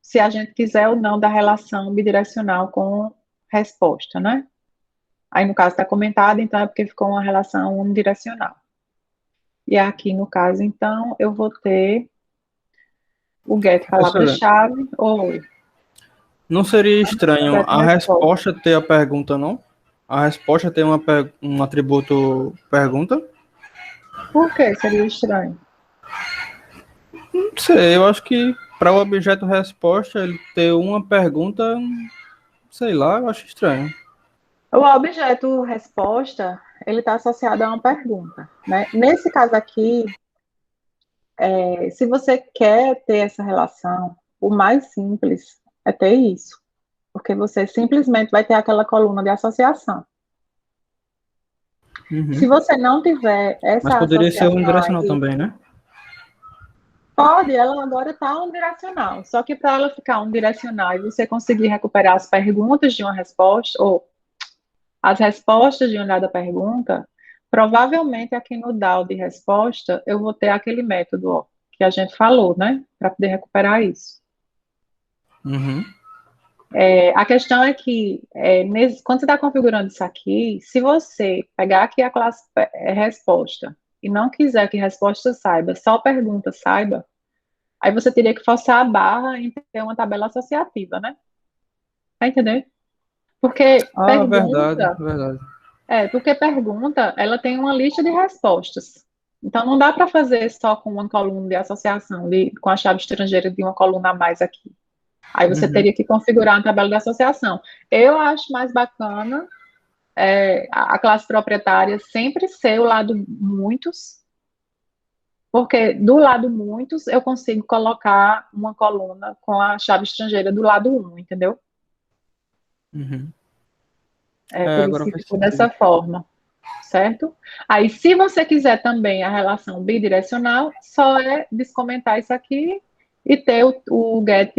se a gente quiser ou não dar relação bidirecional com resposta, né? Aí, no caso, está comentado, então é porque ficou uma relação unidirecional. E aqui, no caso, então, eu vou ter o get palavra-chave. Oi. Não seria estranho Get a resposta. resposta ter a pergunta, não? A resposta ter um atributo pergunta? Por que seria estranho? Não sei, eu acho que para o objeto resposta ele ter uma pergunta, sei lá, eu acho estranho. O objeto resposta, ele está associado a uma pergunta, né? Nesse caso aqui, se você quer ter essa relação, o mais simples é ter isso, porque você simplesmente vai ter aquela coluna de associação. Se você não tiver Mas essa poderia ser associação unidirecional aí, também, né? pode, ela agora está unidirecional, só que para ela ficar unidirecional e você conseguir recuperar as perguntas de uma resposta, ou as respostas de uma dada pergunta, provavelmente aqui no DAO de resposta, eu vou ter aquele método, ó, que a gente falou, né, para poder recuperar isso. Uhum. A questão é que, quando você está configurando isso aqui, se você pegar aqui a classe resposta e não quiser que resposta saiba, só pergunta saiba, aí você teria que forçar a barra em ter uma tabela associativa, né? Tá entendendo? Porque Verdade. porque pergunta, ela tem uma lista de respostas. Então, não dá para fazer só com uma coluna de associação, com a chave estrangeira de uma coluna a mais aqui. Aí você teria que configurar uma tabela de associação. Eu acho mais bacana a classe proprietária sempre ser o lado muitos, porque do lado muitos eu consigo colocar uma coluna com a chave estrangeira do lado 1, entendeu? Uhum. Por isso que ficou dessa forma, certo? Aí, se você quiser também a relação bidirecional, só é descomentar isso aqui e ter o get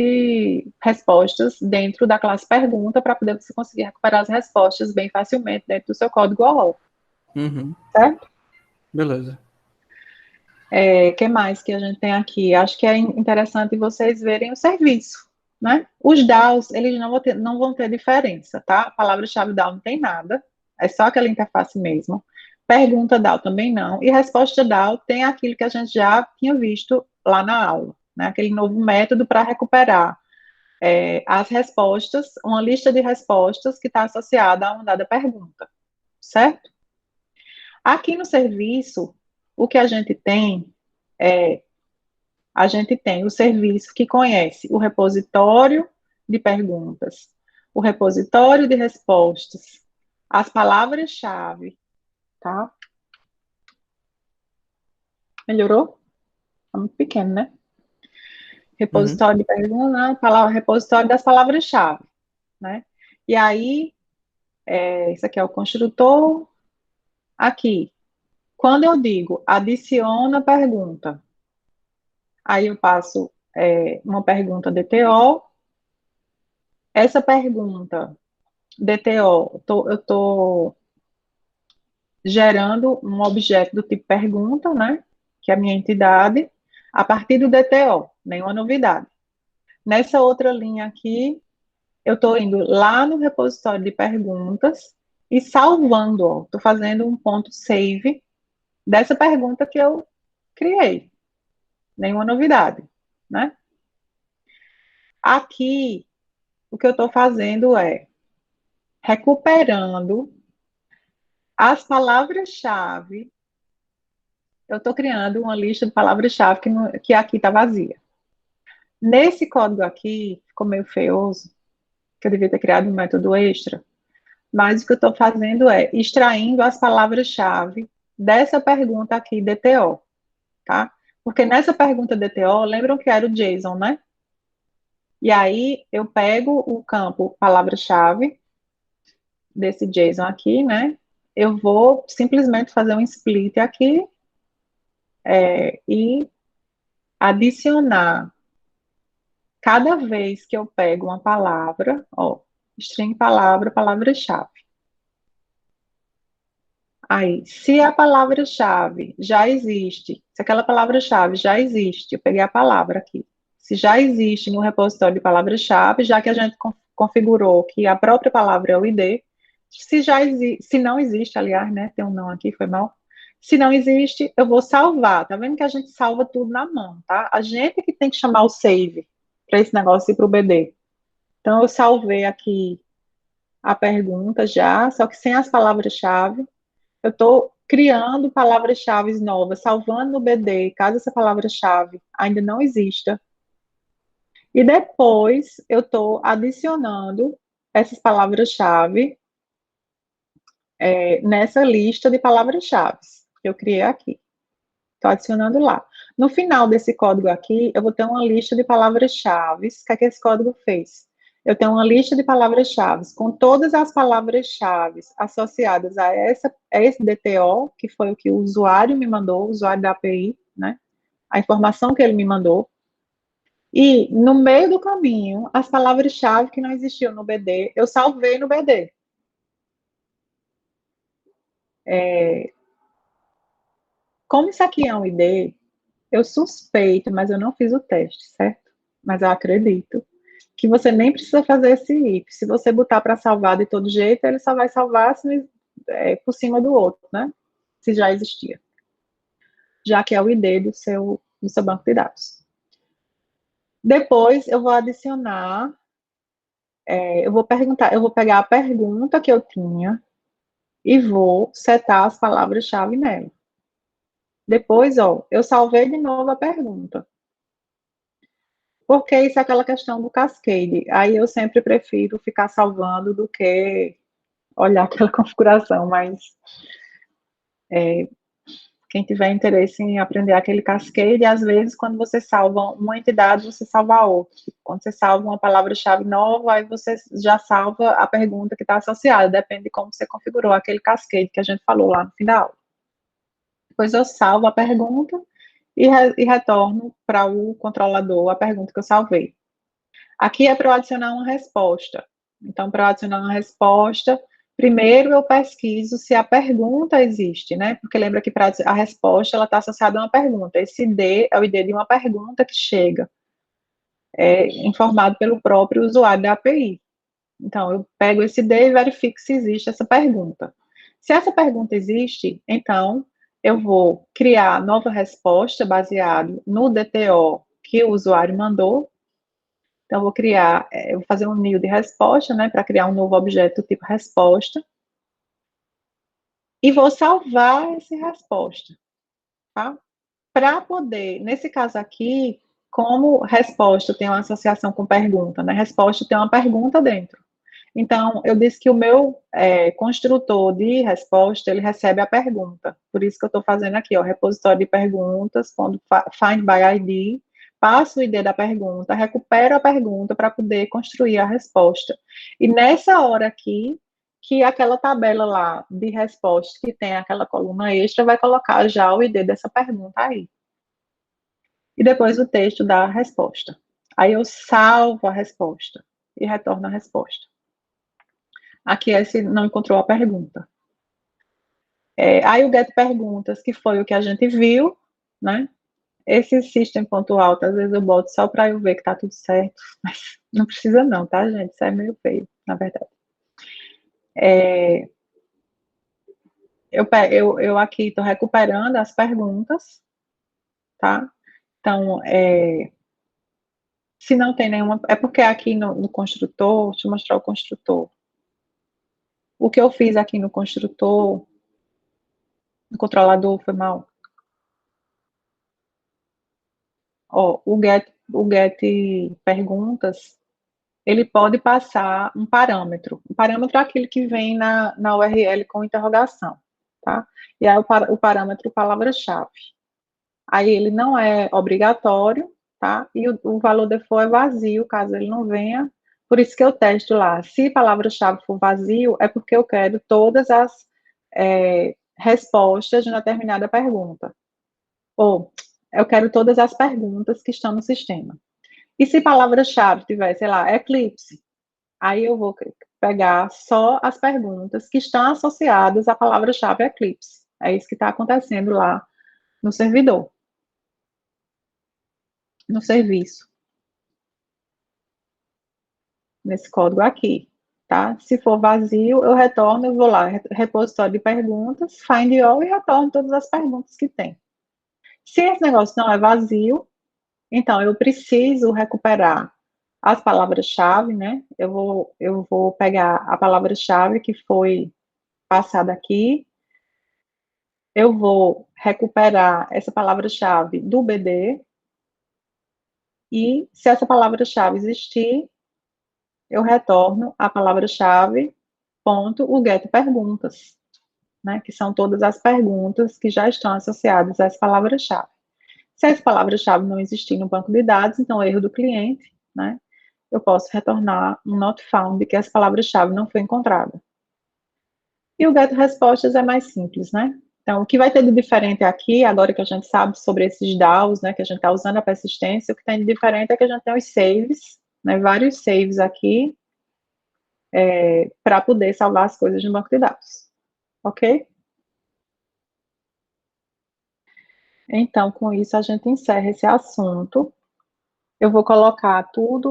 respostas dentro da classe pergunta para poder você conseguir recuperar as respostas bem facilmente dentro do seu código OOL. Uhum. Certo? Beleza. Que mais que a gente tem aqui? Acho que é interessante vocês verem o serviço, né? Os DAOs, eles não vão ter diferença, tá? A palavra-chave DAO não tem nada, é só aquela interface mesmo. Pergunta DAO também não, e resposta DAO tem aquilo que a gente já tinha visto lá na aula, né? Aquele novo método para recuperar as respostas, uma lista de respostas que está associada a uma dada pergunta, certo? Aqui no serviço, o que a gente tem o serviço que conhece o repositório de perguntas, o repositório de respostas, as palavras-chave, tá? Melhorou? Tá muito pequeno, né? Repositório de perguntas, repositório das palavras-chave, né? E aí, isso aqui é o construtor. Aqui, quando eu digo adiciona pergunta, aí eu passo uma pergunta DTO. Essa pergunta DTO, eu estou gerando um objeto do tipo pergunta, né? Que é a minha entidade, a partir do DTO, nenhuma novidade. Nessa outra linha aqui, eu estou indo lá no repositório de perguntas e salvando, ó. Estou fazendo um ponto save dessa pergunta que eu criei. Nenhuma novidade, né? Aqui, o que eu estou fazendo é recuperando as palavras-chave. Eu estou criando uma lista de palavras-chave que aqui está vazia. Nesse código aqui, ficou meio feioso, que eu devia ter criado um método extra, mas o que eu estou fazendo é extraindo as palavras-chave dessa pergunta aqui, DTO, tá? Porque nessa pergunta DTO, lembram que era o JSON, né? E aí eu pego o campo palavra-chave desse JSON aqui, né? Eu vou simplesmente fazer um split aqui e adicionar cada vez que eu pego uma palavra, ó, string palavra, palavra-chave. Aí, se a palavra-chave já existe, se aquela palavra-chave já existe, eu peguei a palavra aqui, se já existe no repositório de palavra-chave, já que a gente configurou que a própria palavra é o ID, se não existe, aliás, né, tem um não aqui, foi mal. Se não existe, eu vou salvar. Tá vendo que a gente salva tudo na mão, tá? A gente que tem que chamar o save para esse negócio ir para o BD. Então, eu salvei aqui a pergunta já, só que sem as palavras-chave. Eu estou criando palavras-chave novas, salvando no BD, caso essa palavra-chave ainda não exista. E depois eu estou adicionando essas palavras-chave nessa lista de palavras-chave que eu criei aqui. Estou adicionando lá. No final desse código aqui, eu vou ter uma lista de palavras-chave. O que esse código fez? Eu tenho uma lista de palavras-chave com todas as palavras-chave associadas a esse DTO, que foi o que o usuário me mandou, o usuário da API, né? A informação que ele me mandou. E, no meio do caminho, as palavras-chave que não existiam no BD, eu salvei no BD. Como isso aqui é um ID, eu suspeito, mas eu não fiz o teste, certo? Mas eu acredito que você nem precisa fazer esse if. Se você botar para salvar de todo jeito, ele só vai salvar por cima do outro, né? Se já existia. Já que é o ID do seu banco de dados. Depois, eu vou adicionar, eu vou pegar a pergunta que eu tinha e vou setar as palavras-chave nela. Depois, ó, eu salvei de novo a pergunta. Porque isso é aquela questão do cascade. Aí eu sempre prefiro ficar salvando do que olhar aquela configuração, mas quem tiver interesse em aprender aquele cascade, às vezes, quando você salva uma entidade, você salva a outra. Quando você salva uma palavra-chave nova, aí você já salva a pergunta que está associada, depende de como você configurou aquele cascade que a gente falou lá no final. Depois eu salvo a pergunta e retorno para o controlador a pergunta que eu salvei. Aqui é para eu adicionar uma resposta. Então, para eu adicionar uma resposta, primeiro eu pesquiso se a pergunta existe, né? Porque lembra que a resposta ela está associada a uma pergunta. Esse ID é o ID de uma pergunta que chega, informado pelo próprio usuário da API. Então, eu pego esse ID e verifico se existe essa pergunta. Se essa pergunta existe, então, eu vou criar nova resposta baseado no DTO que o usuário mandou. Então, eu vou fazer um new de resposta, né, para criar um novo objeto tipo resposta. E vou salvar essa resposta, tá? Para poder, nesse caso aqui, como resposta tem uma associação com pergunta, né? Resposta tem uma pergunta dentro. Então, eu disse que o meu construtor de resposta, ele recebe a pergunta. Por isso que eu estou fazendo aqui, ó, repositório de perguntas, quando find by ID, passo o ID da pergunta, recupero a pergunta para poder construir a resposta. E nessa hora aqui, que aquela tabela lá de resposta, que tem aquela coluna extra, vai colocar já o ID dessa pergunta aí. E depois o texto da resposta. Aí eu salvo a resposta e retorno a resposta. Aqui esse não encontrou a pergunta. Aí o get perguntas, que foi o que a gente viu, né? Esse system.out, às vezes eu boto só para eu ver que tá tudo certo, mas não precisa não, tá, gente? Isso é meio feio, na verdade. Eu aqui estou recuperando as perguntas, tá? Então, se não tem nenhuma... É porque aqui no construtor, deixa eu mostrar o construtor. O que eu fiz aqui no construtor, no controlador, foi mal. Ó, o get perguntas, ele pode passar um parâmetro. O parâmetro é aquele que vem na URL com interrogação, tá? E aí o parâmetro palavra-chave. Aí ele não é obrigatório, tá? E o valor default é vazio, caso ele não venha. Por isso que eu testo lá. Se palavra-chave for vazio, é porque eu quero todas as respostas de uma determinada pergunta. Ou eu quero todas as perguntas que estão no sistema. E se palavra-chave tiver, sei lá, Eclipse, aí eu vou pegar só as perguntas que estão associadas à palavra-chave Eclipse. É isso que está acontecendo lá no servidor, no serviço, nesse código aqui, tá? Se for vazio, eu retorno, eu vou lá, repositório de perguntas, find all e retorno todas as perguntas que tem. Se esse negócio não é vazio, então eu preciso recuperar as palavras-chave, né? Eu vou pegar a palavra-chave que foi passada aqui, eu vou recuperar essa palavra-chave do BD, e se essa palavra-chave existir, eu retorno a palavra-chave ponto o get perguntas, né? Que são todas as perguntas que já estão associadas a essa palavra-chave. Se essa palavra-chave não existir no banco de dados, então erro do cliente, né? Eu posso retornar um not found de que essa palavra-chave não foi encontrada. E o get respostas é mais simples, né? Então, o que vai ter de diferente aqui, agora que a gente sabe sobre esses DAOs, né, que a gente está usando a persistência, o que tem de diferente é que a gente tem os saves, né, vários saves aqui, para poder salvar as coisas no banco de dados. Ok? Então, com isso, a gente encerra esse assunto. Eu vou colocar tudo